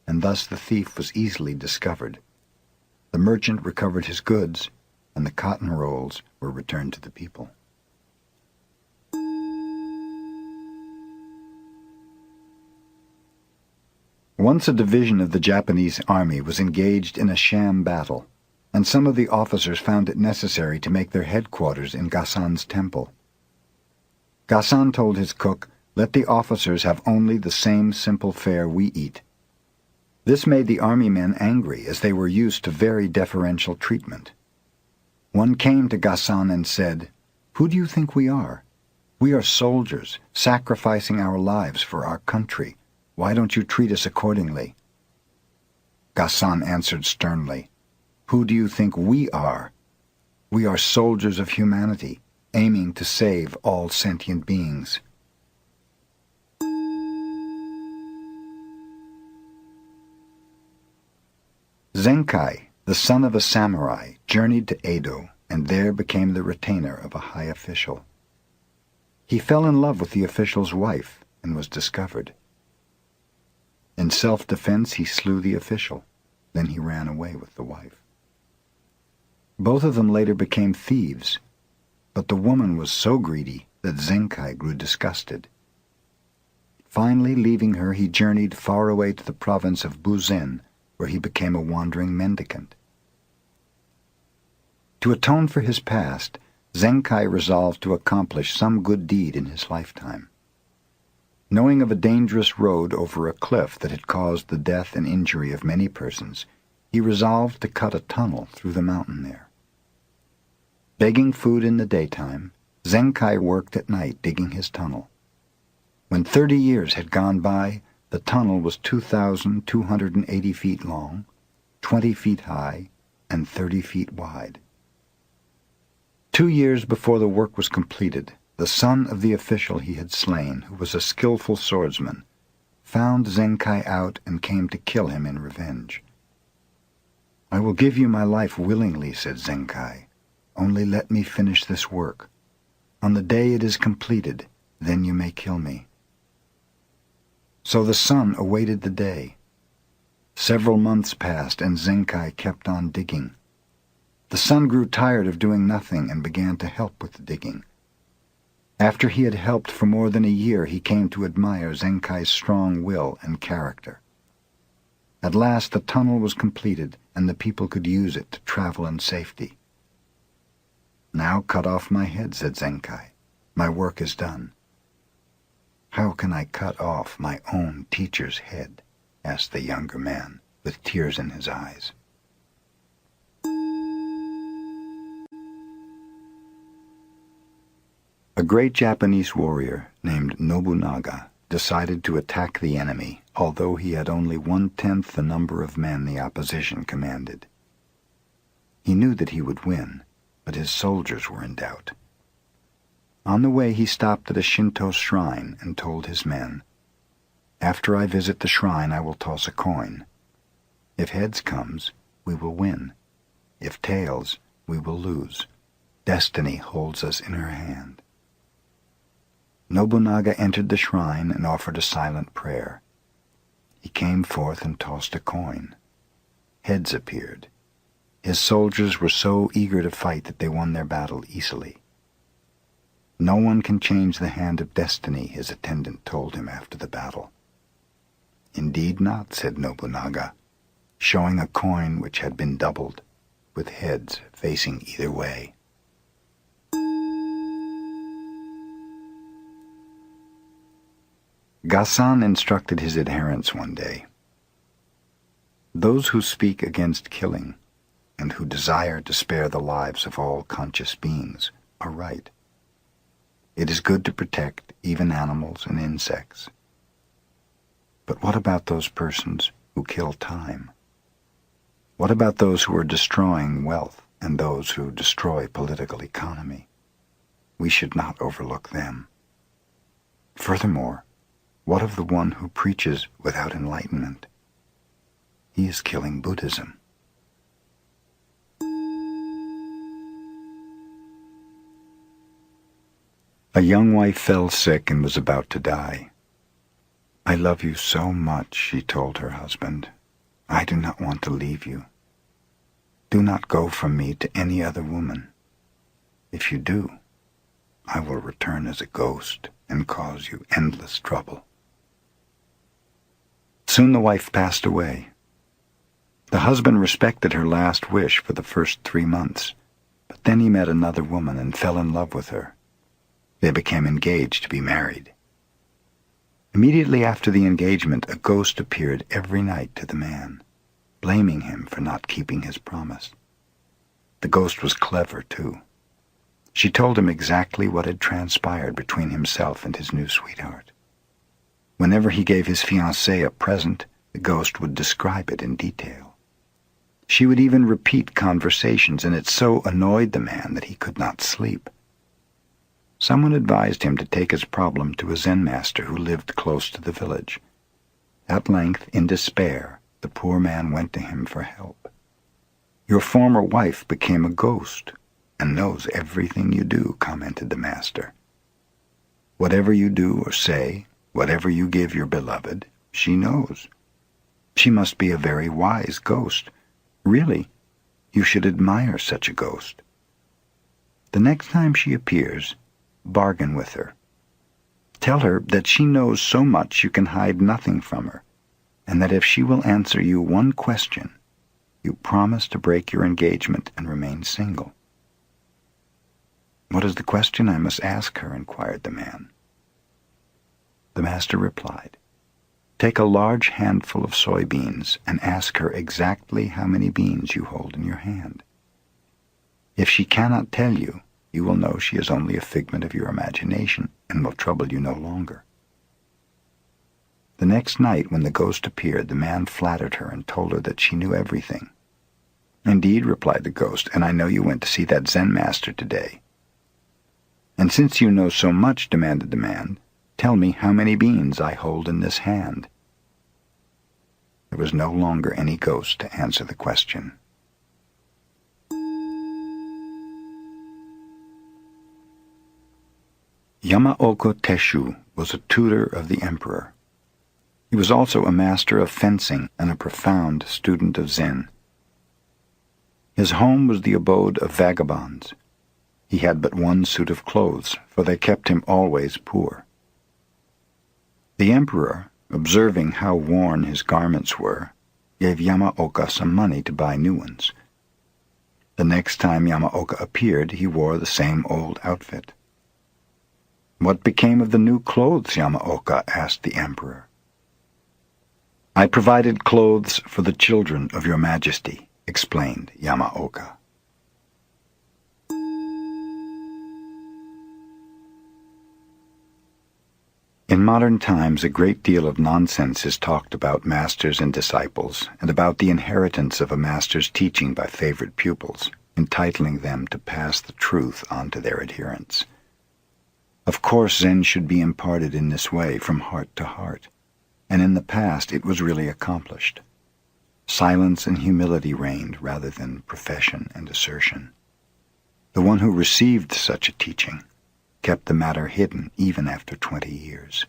and thus the thief was easily discovered. The merchant recovered his goods, and the cotton rolls were returned to the people. Once a division of the Japanese army was engaged in a sham battle, and some of the officers found it necessary to make their headquarters in Gasan's temple. Gasan told his cook, "Let the officers have only the same simple fare we eat." This made the army men angry, as they were used to very deferential treatment. One came to Gasan and said, "Who do you think we are? We are soldiers, sacrificing our lives for our country. Why don't you treat us accordingly?" Gasan answered sternly, "Who do you think we are? We are soldiers of humanity, aiming to save all sentient beings." Zenkai, the son of a samurai, journeyed to Edo and there became the retainer of a high official. He fell in love with the official's wife and was discovered. In self-defense he slew the official, then he ran away with the wife. Both of them later became thieves, but the woman was so greedy that Zenkai grew disgusted. Finally, leaving her, he journeyed far away to the province of Buzen, where he became a wandering mendicant. To atone for his past, Zenkai resolved to accomplish some good deed in his lifetime. Knowing of a dangerous road over a cliff that had caused the death and injury of many persons, he resolved to cut a tunnel through the mountain there. Begging food in the daytime, Zenkai worked at night digging his tunnel. When 30 years had gone by, the tunnel was 2,280 feet long, 20 feet high, and 30 feet wide. 2 years before the work was completed, the son of the official he had slain, who was a skillful swordsman, found Zenkai out and came to kill him in revenge. "I will give you my life willingly," said Zenkai. "Only let me finish this work. On the day it is completed, then you may kill me." So the son awaited the day. Several months passed, and Zenkai kept on digging. The son grew tired of doing nothing and began to help with the digging. After he had helped for more than a year, he came to admire Zenkai's strong will and character. At last the tunnel was completed, and the people could use it to travel in safety. "Now cut off my head," said Zenkai. "My work is done." "How can I cut off my own teacher's head?" asked the younger man, with tears in his eyes. A great Japanese warrior named Nobunaga decided to attack the enemy, although he had only 1/10 the number of men the opposition commanded. He knew that he would win, but his soldiers were in doubt. On the way he stopped at a Shinto shrine and told his men, "After I visit the shrine I will toss a coin. If heads comes, we will win. If tails, we will lose. Destiny holds us in her hand." Nobunaga entered the shrine and offered a silent prayer. He came forth and tossed a coin. Heads appeared. His soldiers were so eager to fight that they won their battle easily. "No one can change the hand of destiny," his attendant told him after the battle. "Indeed not," said Nobunaga, showing a coin which had been doubled, with heads facing either way. Gasan instructed his adherents one day, Those who speak against killing and who desire to spare the lives of all conscious beings are right. It is good to protect even animals and insects. But what about those persons who kill time? What about those who are destroying wealth and those who destroy political economy? We should not overlook them. Furthermore, what of the one who preaches without enlightenment? He is killing Buddhism. A young wife fell sick and was about to die. "I love you so much," she told her husband. "I do not want to leave you. Do not go from me to any other woman. If you do, I will return as a ghost and cause you endless trouble." Soon the wife passed away. The husband respected her last wish for the first 3 months, but then he met another woman and fell in love with her. They became engaged to be married. Immediately after the engagement, a ghost appeared every night to the man, blaming him for not keeping his promise. The ghost was clever, too. She told him exactly what had transpired between himself and his new sweetheart. Whenever he gave his fiancée a present, the ghost would describe it in detail. She would even repeat conversations, and it so annoyed the man that he could not sleep. Someone advised him to take his problem to a Zen master who lived close to the village. At length, in despair, the poor man went to him for help. "Your former wife became a ghost and knows everything you do," commented the master. "Whatever you do or say, whatever you give your beloved, she knows. She must be a very wise ghost. Really, you should admire such a ghost. The next time she appears, bargain with her. Tell her that she knows so much you can hide nothing from her, and that if she will answer you one question, you promise to break your engagement and remain single." "What is the question I must ask her?" inquired the man. The master replied, "Take a large handful of soybeans and ask her exactly how many beans you hold in your hand. If she cannot tell you, you will know she is only a figment of your imagination and will trouble you no longer." The next night, when the ghost appeared, the man flattered her and told her that she knew everything. "Indeed," replied the ghost, "and I know you went to see that Zen master today." "And since you know so much," demanded the man, "tell me how many beans I hold in this hand." There was no longer any ghost to answer the question. Yamaoka Tesshu was a tutor of the emperor. He was also a master of fencing and a profound student of Zen. His home was the abode of vagabonds. He had but one suit of clothes, for they kept him always poor. The emperor, observing how worn his garments were, gave Yamaoka some money to buy new ones. The next time Yamaoka appeared, he wore the same old outfit. "What became of the new clothes, Yamaoka?" asked the emperor. "I provided clothes for the children of your majesty," explained Yamaoka. In modern times, a great deal of nonsense is talked about masters and disciples, and about the inheritance of a master's teaching by favorite pupils, entitling them to pass the truth on to their adherents. Of course, Zen should be imparted in this way from heart to heart, and in the past it was really accomplished. Silence and humility reigned rather than profession and assertion. The one who received such a teaching kept the matter hidden even after 20 years.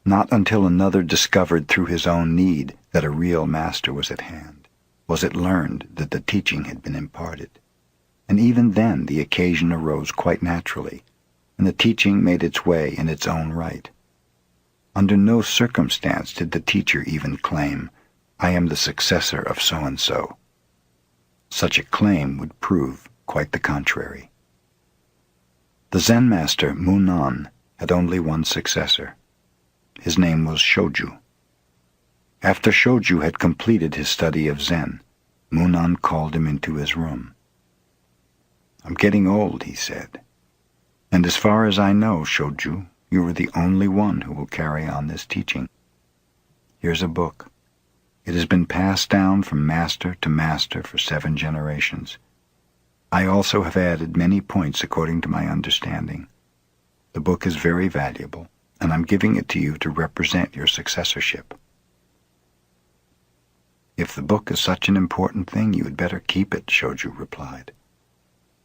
Not until another discovered through his own need that a real master was at hand was it learned that the teaching had been imparted, and even then the occasion arose quite naturally, and the teaching made its way in its own right. Under no circumstance did the teacher even claim, "I am the successor of so-and-so." Such a claim would prove quite the contrary. The Zen master, Munan, had only one successor. His name was Shōju. After Shōju had completed his study of Zen, Munan called him into his room. "I'm getting old," he said, "and as far as I know, Shōju, you are the only one who will carry on this teaching. Here's a book. It has been passed down from master to master for 7 generations. I also have added many points according to my understanding. The book is very valuable, and I'm giving it to you to represent your successorship." "If the book is such an important thing, you had better keep it," Shōju replied.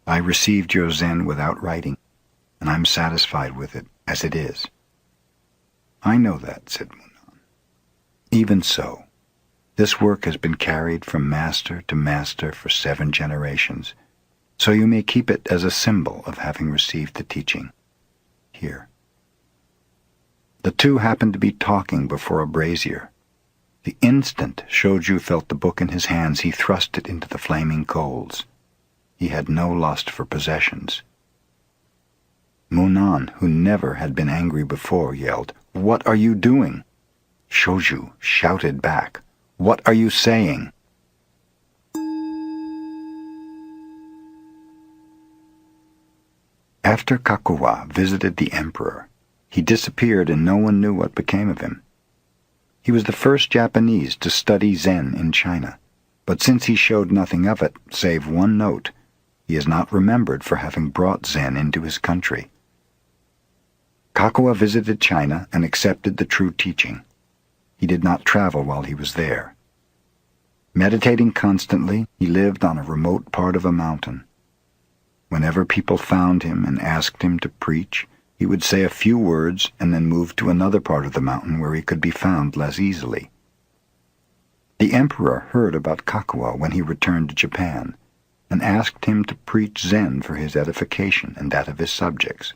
"I received your Zen without writing, and I'm satisfied with it as it is." "I know that," said Munan. "Even so, this work has been carried from master to master for 7 generations, so you may keep it as a symbol of having received the teaching. Here." The two happened to be talking before a brazier. The instant Shōju felt the book in his hands, he thrust it into the flaming coals. He had no lust for possessions. Munan, who never had been angry before, yelled, "What are you doing?" Shōju shouted back, "What are you saying?" After Kakuwa visited the emperor, he disappeared and no one knew what became of him. He was the first Japanese to study Zen in China, but since he showed nothing of it, save one note, he is not remembered for having brought Zen into his country. Kakuwa visited China and accepted the true teaching. He did not travel while he was there. Meditating constantly, he lived on a remote part of a mountain. Whenever people found him and asked him to preach, he would say a few words and then move to another part of the mountain where he could be found less easily. The emperor heard about Kakuwa when he returned to Japan and asked him to preach Zen for his edification and that of his subjects.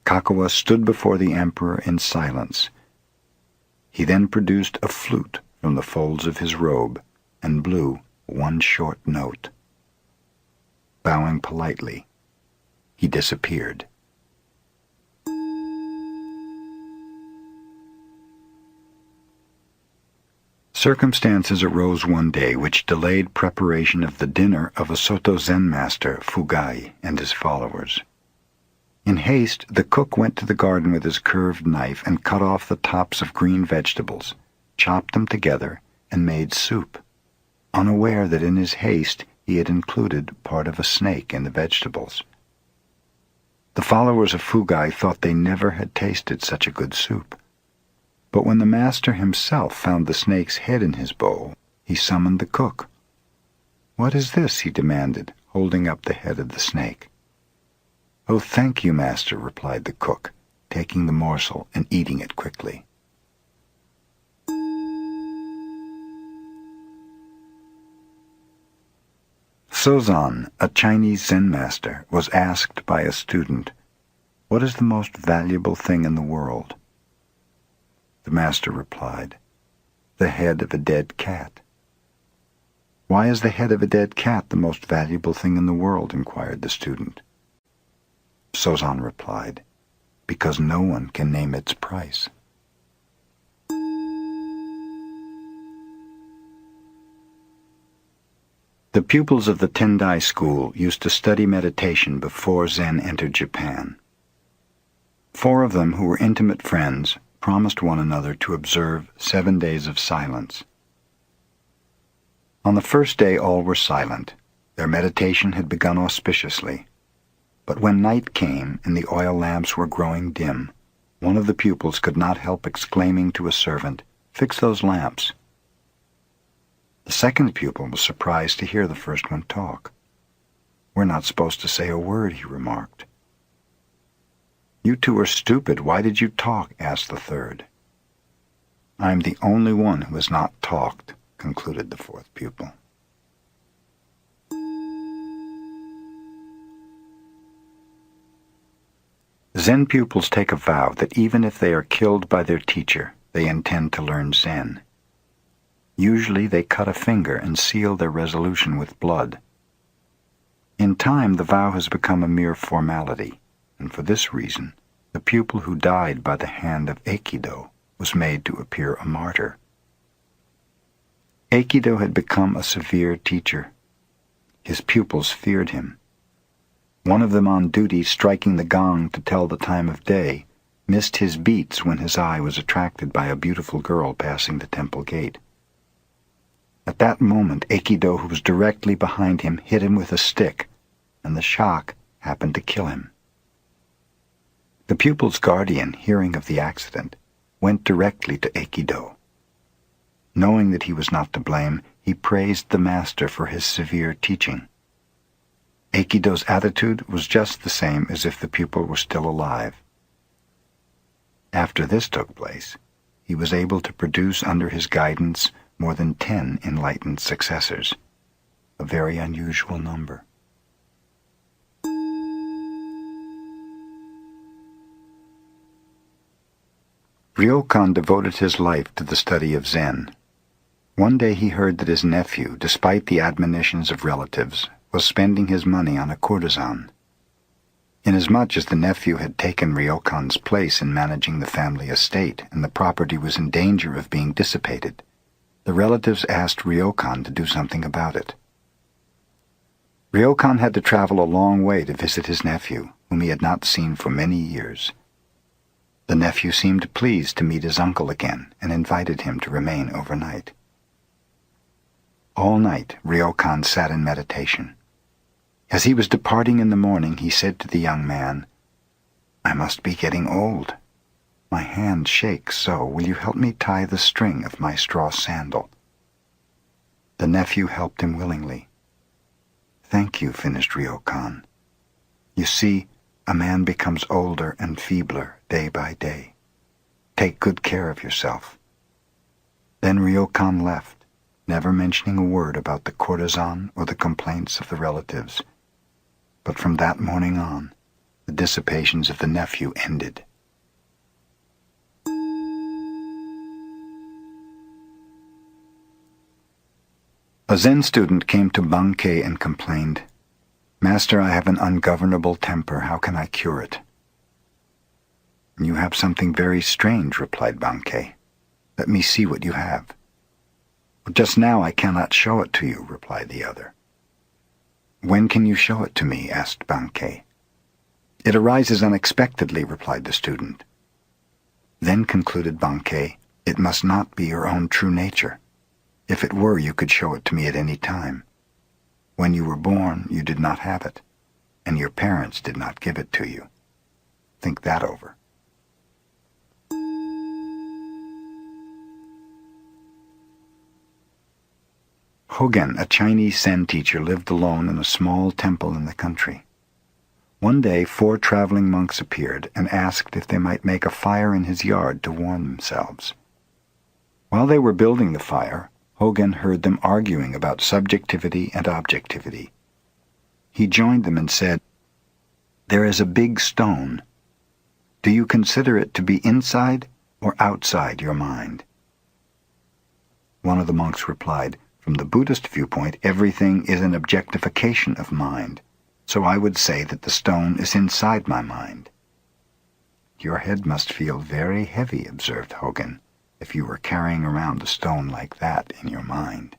Kakuwa stood before the emperor in silence. He then produced a flute from the folds of his robe and blew one short note. Bowing politely, he disappeared. Circumstances arose one day which delayed preparation of the dinner of a Soto Zen master, Fugai, and his followers. In haste, the cook went to the garden with his curved knife and cut off the tops of green vegetables, chopped them together, and made soup, unaware that in his haste he had included part of a snake in the vegetables. The followers of Fugai thought they never had tasted such a good soup. But when the master himself found the snake's head in his bowl, he summoned the cook. "What is this?" he demanded, holding up the head of the snake. "Oh, thank you, master," replied the cook, taking the morsel and eating it quickly. Sozan, a Chinese Zen master, was asked by a student, "What is the most valuable thing in the world?" The master replied, "The head of a dead cat." "Why is the head of a dead cat the most valuable thing in the world?" inquired the student. Sozan replied, "Because no one can name its price." The pupils of the Tendai school used to study meditation before Zen entered Japan. 4 of them, who were intimate friends, promised one another to observe 7 days of silence. On the first day all were silent. Their meditation had begun auspiciously. But when night came and the oil lamps were growing dim, one of the pupils could not help exclaiming to a servant, "Fix those lamps." The second pupil was surprised to hear the first one talk. "We're not supposed to say a word," he remarked. "You two are stupid. Why did you talk?" asked the third. "I'm the only one who has not talked," concluded the fourth pupil. Zen pupils take a vow that even if they are killed by their teacher, they intend to learn Zen. Usually they cut a finger and seal their resolution with blood. In time, the vow has become a mere formality, and for this reason, the pupil who died by the hand of Aikido was made to appear a martyr. Aikido had become a severe teacher. His pupils feared him. One of them on duty, striking the gong to tell the time of day, missed his beats when his eye was attracted by a beautiful girl passing the temple gate. At that moment, Aikido, who was directly behind him, hit him with a stick, and the shock happened to kill him. The pupil's guardian, hearing of the accident, went directly to Aikido. Knowing that he was not to blame, he praised the master for his severe teaching. Aikido's attitude was just the same as if the pupil were still alive. After this took place, he was able to produce under his guidance more than 10 enlightened successors, a very unusual number. Ryokan devoted his life to the study of Zen. One day he heard that his nephew, despite the admonitions of relatives, was spending his money on a courtesan. Inasmuch as the nephew had taken Ryokan's place in managing the family estate and the property was in danger of being dissipated, the relatives asked Ryokan to do something about it. Ryokan had to travel a long way to visit his nephew, whom he had not seen for many years. The nephew seemed pleased to meet his uncle again and invited him to remain overnight. All night, Ryokan sat in meditation. As he was departing in the morning, he said to the young man, "I must be getting old. My hand shakes so. Will you help me tie the string of my straw sandal?" The nephew helped him willingly. "Thank you," finished Ryokan. "You see, a man becomes older and feebler day by day. Take good care of yourself." Then Ryokan left, never mentioning a word about the courtesan or the complaints of the relatives. But from that morning on, the dissipations of the nephew ended. A Zen student came to Bankei and complained, "Master, I have an ungovernable temper. How can I cure it?" "You have something very strange," replied Bankei. "Let me see what you have." "Just now I cannot show it to you," replied the other. "When can you show it to me?" asked Bankei. "It arises unexpectedly," replied the student. Then concluded Bankei, "It must not be your own true nature. If it were, you could show it to me at any time. When you were born, you did not have it, and your parents did not give it to you. Think that over." Hogen, a Chinese Zen teacher, lived alone in a small temple in the country. One day 4 traveling monks appeared and asked if they might make a fire in his yard to warm themselves. While they were building the fire, Hogen heard them arguing about subjectivity and objectivity. He joined them and said, "There is a big stone. Do you consider it to be inside or outside your mind?" One of the monks replied, "From the Buddhist viewpoint, everything is an objectification of mind, so I would say that the stone is inside my mind." "Your head must feel very heavy," observed Hogen, "if you were carrying around a stone like that in your mind."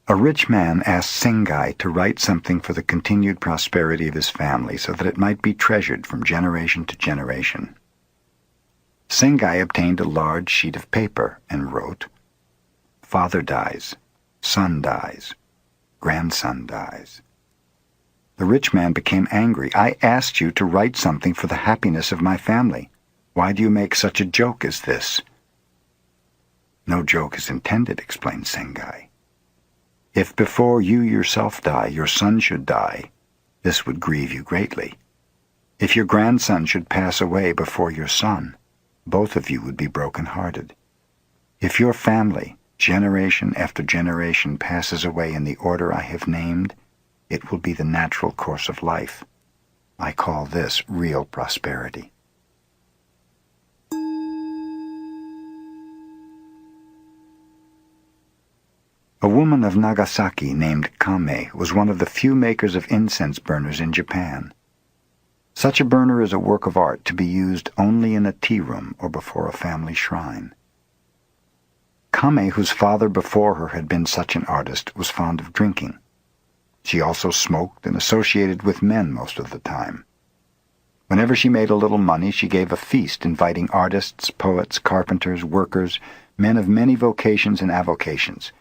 A rich man asked Sengai to write something for the continued prosperity of his family so that it might be treasured from generation to generation. Sengai obtained a large sheet of paper and wrote, "Father dies, son dies, grandson dies." The rich man became angry. "I asked you to write something for the happiness of my family. Why do you make such a joke as this?" "No joke is intended," explained Sengai. "If before you yourself die, your son should die, this would grieve you greatly. If your grandson should pass away before your son, both of you would be broken-hearted. If your family, generation after generation, passes away in the order I have named, it will be the natural course of life. I call this real prosperity." A woman of Nagasaki named Kame was one of the few makers of incense burners in Japan. Such a burner is a work of art to be used only in a tea room or before a family shrine. Kame, whose father before her had been such an artist, was fond of drinking. She also smoked and associated with men most of the time. Whenever she made a little money, she gave a feast inviting artists, poets, carpenters, workers, men of many vocations and avocations.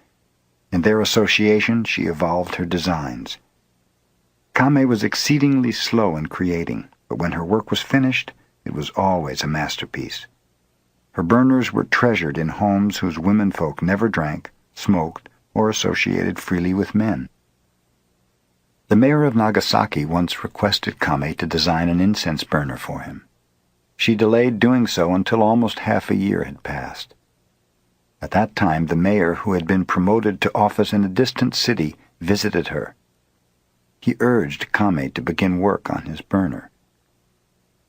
In their association, she evolved her designs. Kame was exceedingly slow in creating, but when her work was finished, it was always a masterpiece. Her burners were treasured in homes whose womenfolk never drank, smoked, or associated freely with men. The mayor of Nagasaki once requested Kame to design an incense burner for him. She delayed doing so until almost half a year had passed. At that time, the mayor, who had been promoted to office in a distant city, visited her. He urged Kame to begin work on his burner.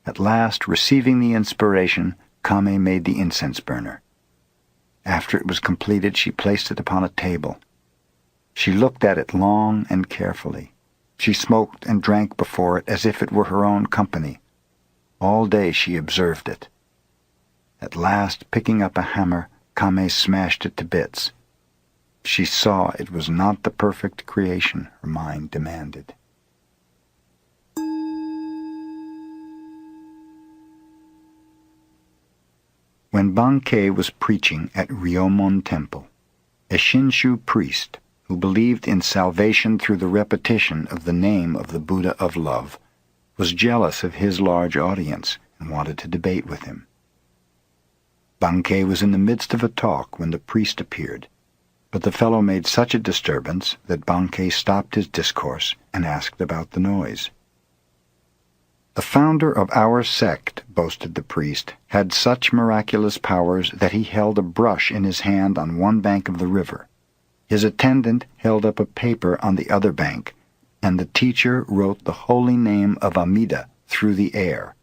At last, receiving the inspiration, Kame made the incense burner. After it was completed, she placed it upon a table. She looked at it long and carefully. She smoked and drank before it as if it were her own company. All day she observed it. At last, picking up a hammer, Kame smashed it to bits. She saw it was not the perfect creation her mind demanded. When Bankei was preaching at Ryomon Temple, a Shinshu priest who believed in salvation through the repetition of the name of the Buddha of Love, was jealous of his large audience and wanted to debate with him. Bankei was in the midst of a talk when the priest appeared, but the fellow made such a disturbance that Bankei stopped his discourse and asked about the noise. The founder of our sect, boasted the priest, had such miraculous powers that he held a brush in his hand on one bank of the river. His attendant held up a paper on the other bank, and the teacher wrote the holy name of Amida through the air.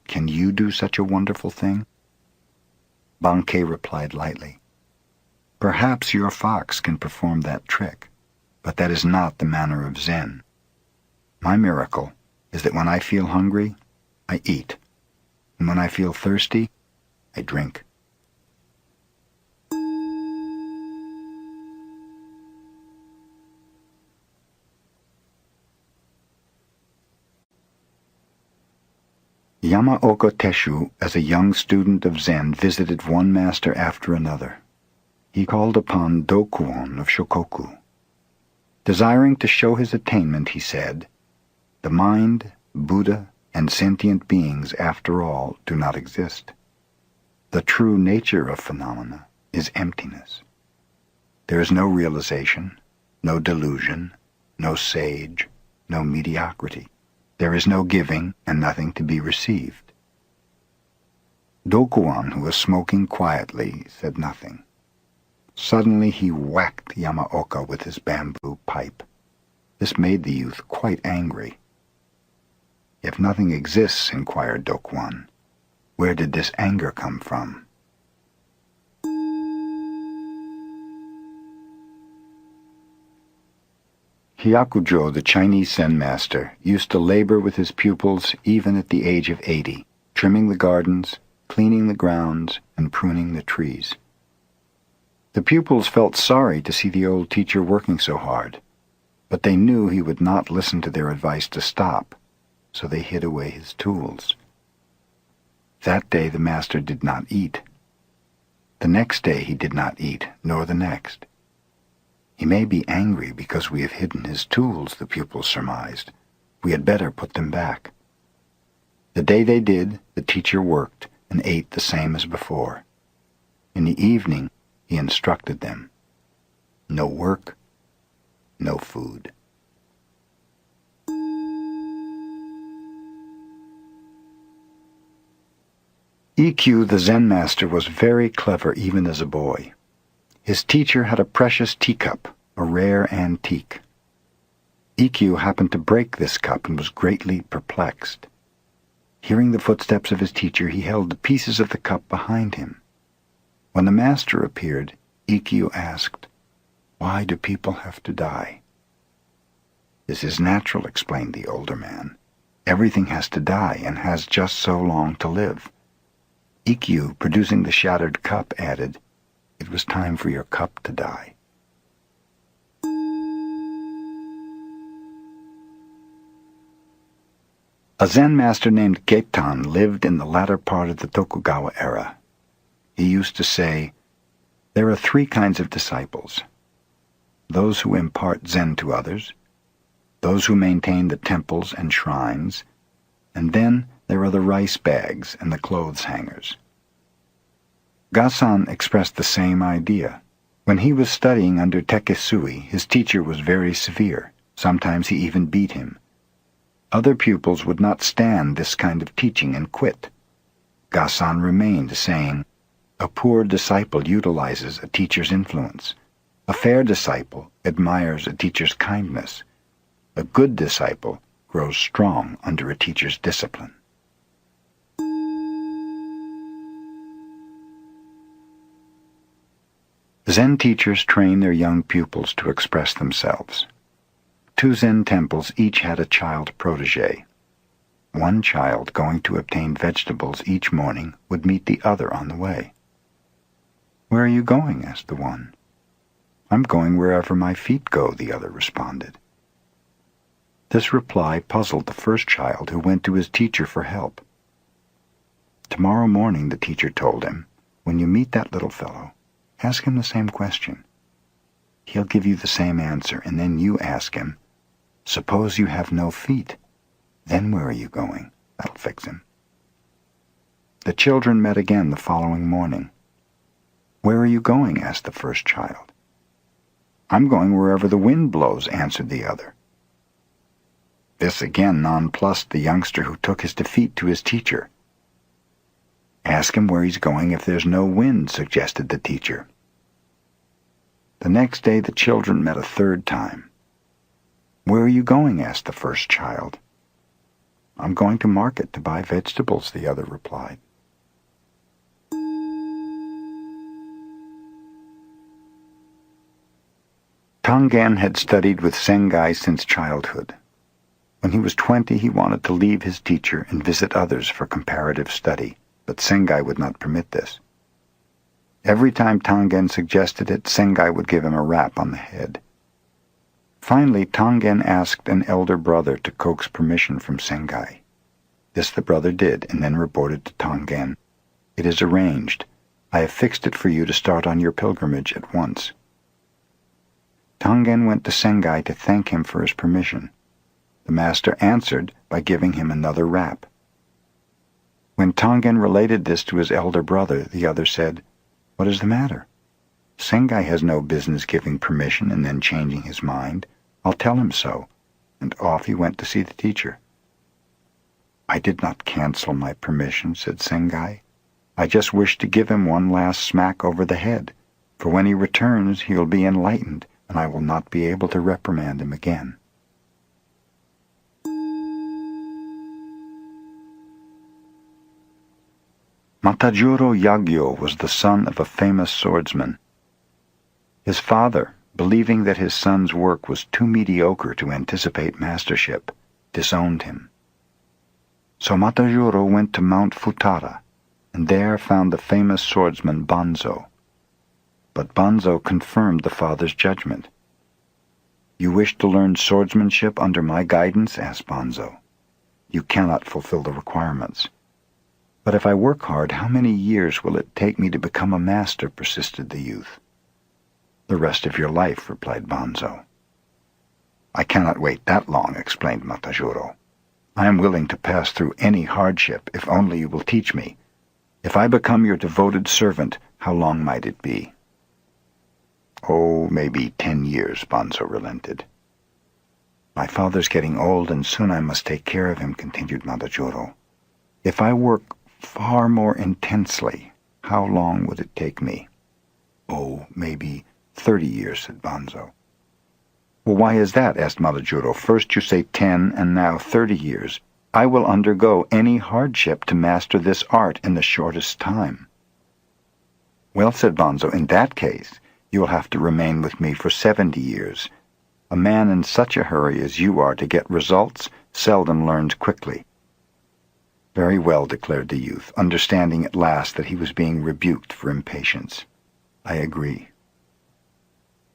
Can you do such a wonderful thing? Bankei replied lightly, Perhaps your fox can perform that trick, but that is not the manner of Zen. My miracle is that when I feel hungry, I eat, and when I feel thirsty, I drink. Yamaoka Teshu, as a young student of Zen, visited one master after another. He called upon Dokuon of Shokoku. Desiring to show his attainment, he said, The mind, Buddha, and sentient beings, after all, do not exist. The true nature of phenomena is emptiness. There is no realization, no delusion, no sage, no mediocrity. There is no giving and nothing to be received. Dokuan, who was smoking quietly, said nothing. Suddenly he whacked Yamaoka with his bamboo pipe. This made the youth quite angry. If nothing exists, inquired Dokuan, where did this anger come from? Hyakujo, the Chinese Zen master, used to labor with his pupils even at the age of 80, trimming the gardens, cleaning the grounds, and pruning the trees. The pupils felt sorry to see the old teacher working so hard, but they knew he would not listen to their advice to stop, so they hid away his tools. That day the master did not eat. The next day he did not eat, nor the next. He may be angry because we have hidden his tools, the pupils surmised. We had better put them back. The day they did, the teacher worked and ate the same as before. In the evening, he instructed them. No work, no food. Ikkyu, the Zen master, was very clever even as a boy. His teacher had a precious teacup, a rare antique. Ikkyu happened to break this cup and was greatly perplexed. Hearing the footsteps of his teacher, he held the pieces of the cup behind him. When the master appeared, Ikkyu asked, "Why do people have to die?" "This is natural," explained the older man. Everything has to die and has just so long to live. Ikkyu, producing the shattered cup, added, "It was time for your cup to die." A Zen master named Getan lived in the latter part of the Tokugawa era. He used to say, "There are three kinds of disciples: those who impart Zen to others, those who maintain the temples and shrines, and then there are the rice bags and the clothes hangers." Gasan expressed the same idea. When he was studying under Tekesui, his teacher was very severe. Sometimes he even beat him. Other pupils would not stand this kind of teaching and quit. Gasan remained, saying, "A poor disciple utilizes a teacher's influence. A fair disciple admires a teacher's kindness. A good disciple grows strong under a teacher's discipline." Zen teachers train their young pupils to express themselves. 2 Zen temples each had a child protege. One child going to obtain vegetables each morning would meet the other on the way. "Where are you going?" asked the one. "I'm going wherever my feet go," the other responded. This reply puzzled the first child, who went to his teacher for help. "Tomorrow morning," the teacher told him, "when you meet that little fellow, ask him the same question. He'll give you the same answer, and then you ask him, 'Suppose you have no feet, then where are you going?' That'll fix him." The children met again the following morning. "Where are you going?" asked the first child. "I'm going wherever the wind blows," answered the other. This again nonplussed the youngster, who took his defeat to his teacher. "Ask him where he's going if there's no wind," suggested the teacher. The next day the children met a third time. "Where are you going?" asked the first child. "I'm going to market to buy vegetables," the other replied. Tangen had studied with Sengai since childhood. When he was 20, he wanted to leave his teacher and visit others for comparative study, but Sengai would not permit this. Every time Tangen suggested it, Sengai would give him a rap on the head. Finally, Tangen asked an elder brother to coax permission from Sengai. This the brother did, and then reported to Tangen, "It is arranged. I have fixed it for you to start on your pilgrimage at once." Tangen went to Sengai to thank him for his permission. The master answered by giving him another rap. When Tangen related this to his elder brother, the other said, "What is the matter? Sengai has no business giving permission and then changing his mind. I'll tell him so." And off he went to see the teacher. "I did not cancel my permission," said Sengai. "I just wish to give him one last smack over the head, for when he returns he will be enlightened, and I will not be able to reprimand him again." Matajuro Yagyo was the son of a famous swordsman. His father, believing that his son's work was too mediocre to anticipate mastership, disowned him. So Matajuro went to Mount Futara, and there found the famous swordsman Banzo. But Banzo confirmed the father's judgment. "You wish to learn swordsmanship under my guidance?" asked Banzo. "You cannot fulfill the requirements." "But if I work hard, how many years will it take me to become a master?" persisted the youth. "The rest of your life," replied Banzo. "I cannot wait that long," explained Matajuro. "I am willing to pass through any hardship if only you will teach me. If I become your devoted servant, how long might it be?" "Oh, maybe 10 years," Banzo relented. "My father's getting old, and soon I must take care of him," continued Matajuro. "If I work far more intensely, how long would it take me?" "Oh, maybe 30 years," said Banzo. "Well, why is that?" asked Matajuro. "First you say 10, and now 30 years. I will undergo any hardship to master this art in the shortest time." "Well," said Banzo, "in that case, you will have to remain with me for 70 years. A man in such a hurry as you are to get results seldom learned quickly. Very well, declared the youth, understanding at last that he was being rebuked for impatience. I agree.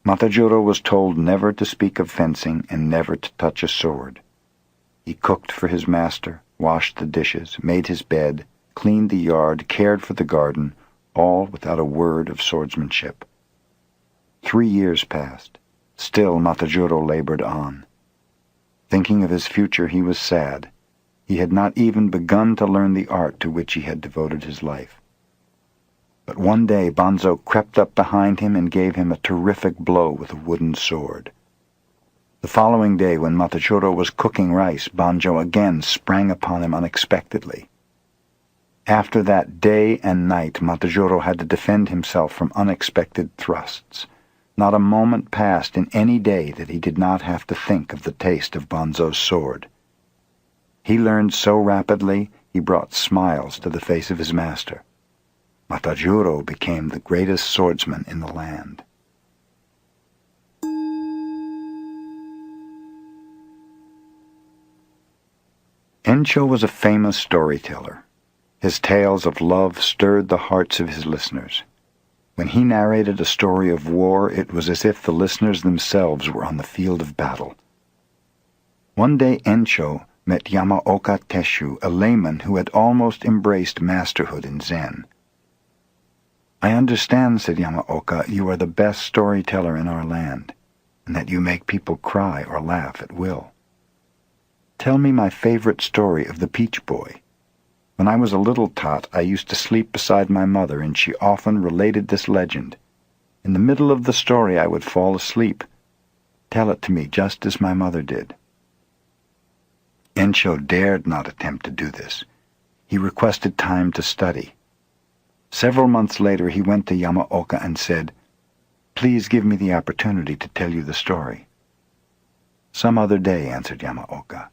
Matajuro was told never to speak of fencing and never to touch a sword. He cooked for his master, washed the dishes, made his bed, cleaned the yard, cared for the garden, all without a word of swordsmanship. 3 years passed. Still Matajuro labored on. Thinking of his future, he was sad. He had not even begun to learn the art to which he had devoted his life. But one day Banzo crept up behind him and gave him a terrific blow with a wooden sword. The following day, when Matajuro was cooking rice, Banzo again sprang upon him unexpectedly. After that, day and night, Matajuro had to defend himself from unexpected thrusts. Not a moment passed in any day that he did not have to think of the taste of Banzo's sword. He learned so rapidly, he brought smiles to the face of his master. Matajuro became the greatest swordsman in the land. Encho was a famous storyteller. His tales of love stirred the hearts of his listeners. When he narrated a story of war, it was as if the listeners themselves were on the field of battle. One day Encho met Yamaoka Tesshu, a layman who had almost embraced masterhood in Zen. I understand, said Yamaoka, you are the best storyteller in our land, and that you make people cry or laugh at will. Tell me my favorite story of the Peach Boy. When I was a little tot, I used to sleep beside my mother, and she often related this legend. In the middle of the story I would fall asleep. Tell it to me just as my mother did. Encho dared not attempt to do this. He requested time to study. Several months later he went to Yamaoka and said, "Please give me the opportunity to tell you the story." "Some other day," answered Yamaoka.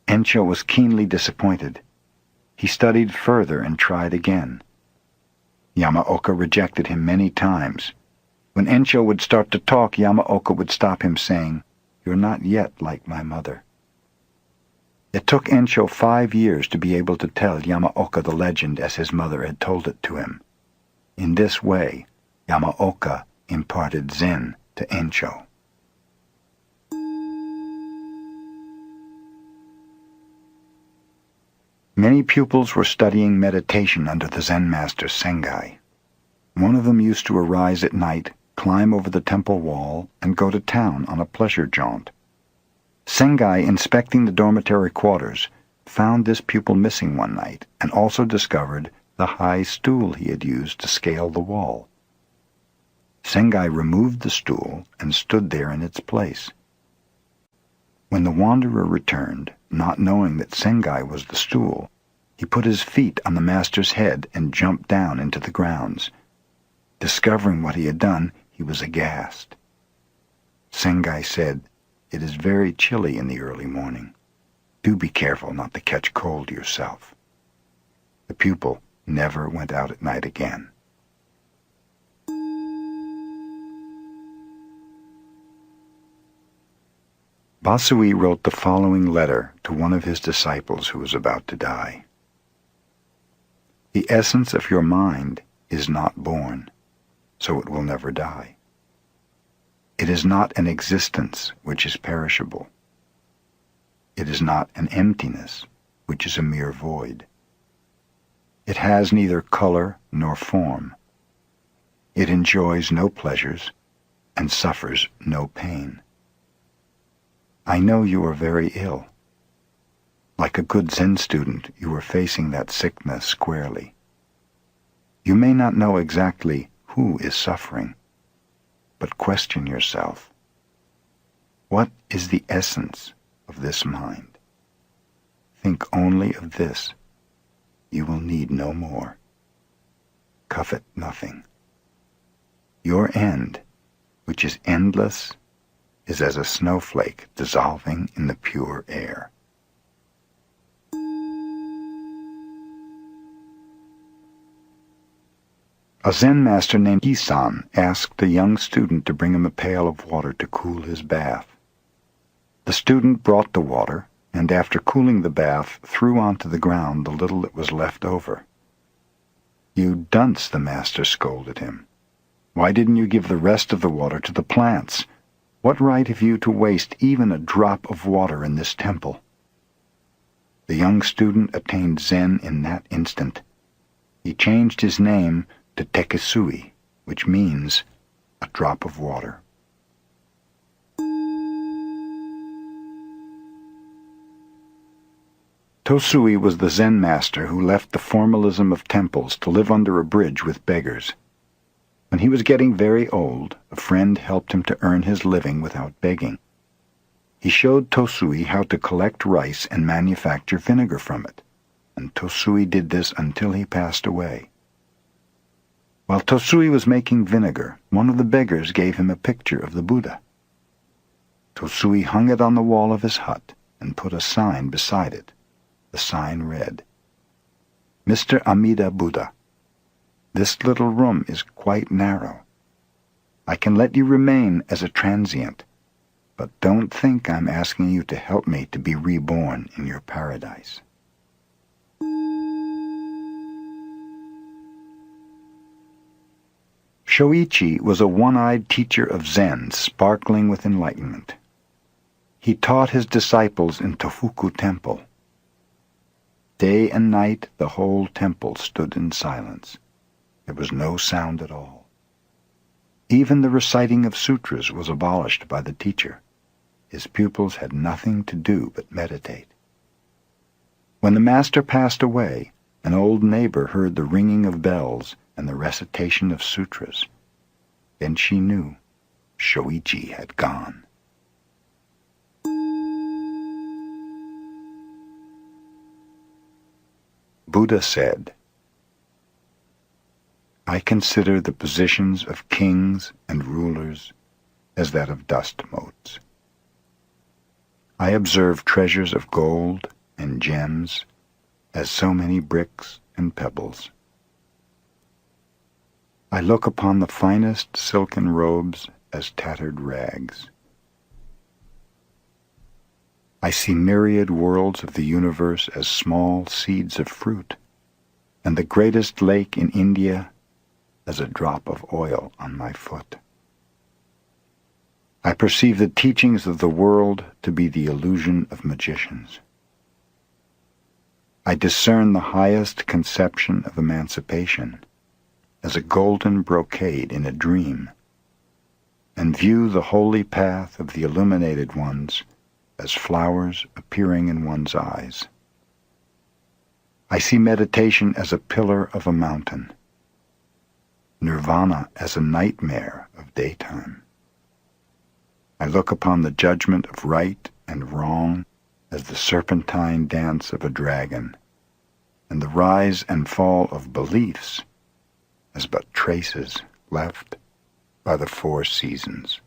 Encho was keenly disappointed. He studied further and tried again. Yamaoka rejected him many times. When Encho would start to talk, Yamaoka would stop him, saying, "You're not yet like my mother." It took Encho 5 years to be able to tell Yamaoka the legend as his mother had told it to him. In this way, Yamaoka imparted Zen to Encho. Many pupils were studying meditation under the Zen master Sengai. One of them used to arise at night, climb over the temple wall, and go to town on a pleasure jaunt. Sengai, inspecting the dormitory quarters, found this pupil missing one night and also discovered the high stool he had used to scale the wall. Sengai removed the stool and stood there in its place. When the wanderer returned, not knowing that Sengai was the stool, he put his feet on the master's head and jumped down into the grounds. Discovering what he had done, he was aghast. Sengai said, "It is very chilly in the early morning. Do be careful not to catch cold yourself." The pupil never went out at night again. Basui wrote the following letter to one of his disciples who was about to die. The essence of your mind is not born, so it will never die. It is not an existence which is perishable. It is not an emptiness which is a mere void. It has neither color nor form. It enjoys no pleasures and suffers no pain. I know you are very ill. Like a good Zen student, you are facing that sickness squarely. You may not know exactly who is suffering, but question yourself. What is the essence of this mind? Think only of this. You will need no more. Covet nothing. Your end, which is endless, is as a snowflake dissolving in the pure air. A Zen master named Kisan asked a young student to bring him a pail of water to cool his bath. The student brought the water, and after cooling the bath, threw onto the ground the little that was left over. "You dunce," the master scolded him. "Why didn't you give the rest of the water to the plants? What right have you to waste even a drop of water in this temple?" The young student attained Zen in that instant. He changed his name to Tekisui, which means a drop of water. Tosui was the Zen master who left the formalism of temples to live under a bridge with beggars. When he was getting very old, a friend helped him to earn his living without begging. He showed Tosui how to collect rice and manufacture vinegar from it, and Tosui did this until he passed away. While Tosui was making vinegar, one of the beggars gave him a picture of the Buddha. Tosui hung it on the wall of his hut and put a sign beside it. The sign read, "Mr. Amida Buddha, this little room is quite narrow. I can let you remain as a transient, but don't think I'm asking you to help me to be reborn in your paradise." Shoichi was a one-eyed teacher of Zen, sparkling with enlightenment. He taught his disciples in Tofuku Temple. Day and night the whole temple stood in silence. There was no sound at all. Even the reciting of sutras was abolished by the teacher. His pupils had nothing to do but meditate. When the master passed away, an old neighbor heard the ringing of bells and the recitation of sutras. Then she knew Shoichi had gone. Buddha said, "I consider the positions of kings and rulers as that of dust motes. I observe treasures of gold and gems as so many bricks and pebbles. I look upon the finest silken robes as tattered rags. I see myriad worlds of the universe as small seeds of fruit, and the greatest lake in India as a drop of oil on my foot. I perceive the teachings of the world to be the illusion of magicians. I discern the highest conception of emancipation as a golden brocade in a dream, and view the holy path of the illuminated ones as flowers appearing in one's eyes. I see meditation as a pillar of a mountain, nirvana as a nightmare of daytime. I look upon the judgment of right and wrong as the serpentine dance of a dragon, and the rise and fall of beliefs as but traces left by the four seasons."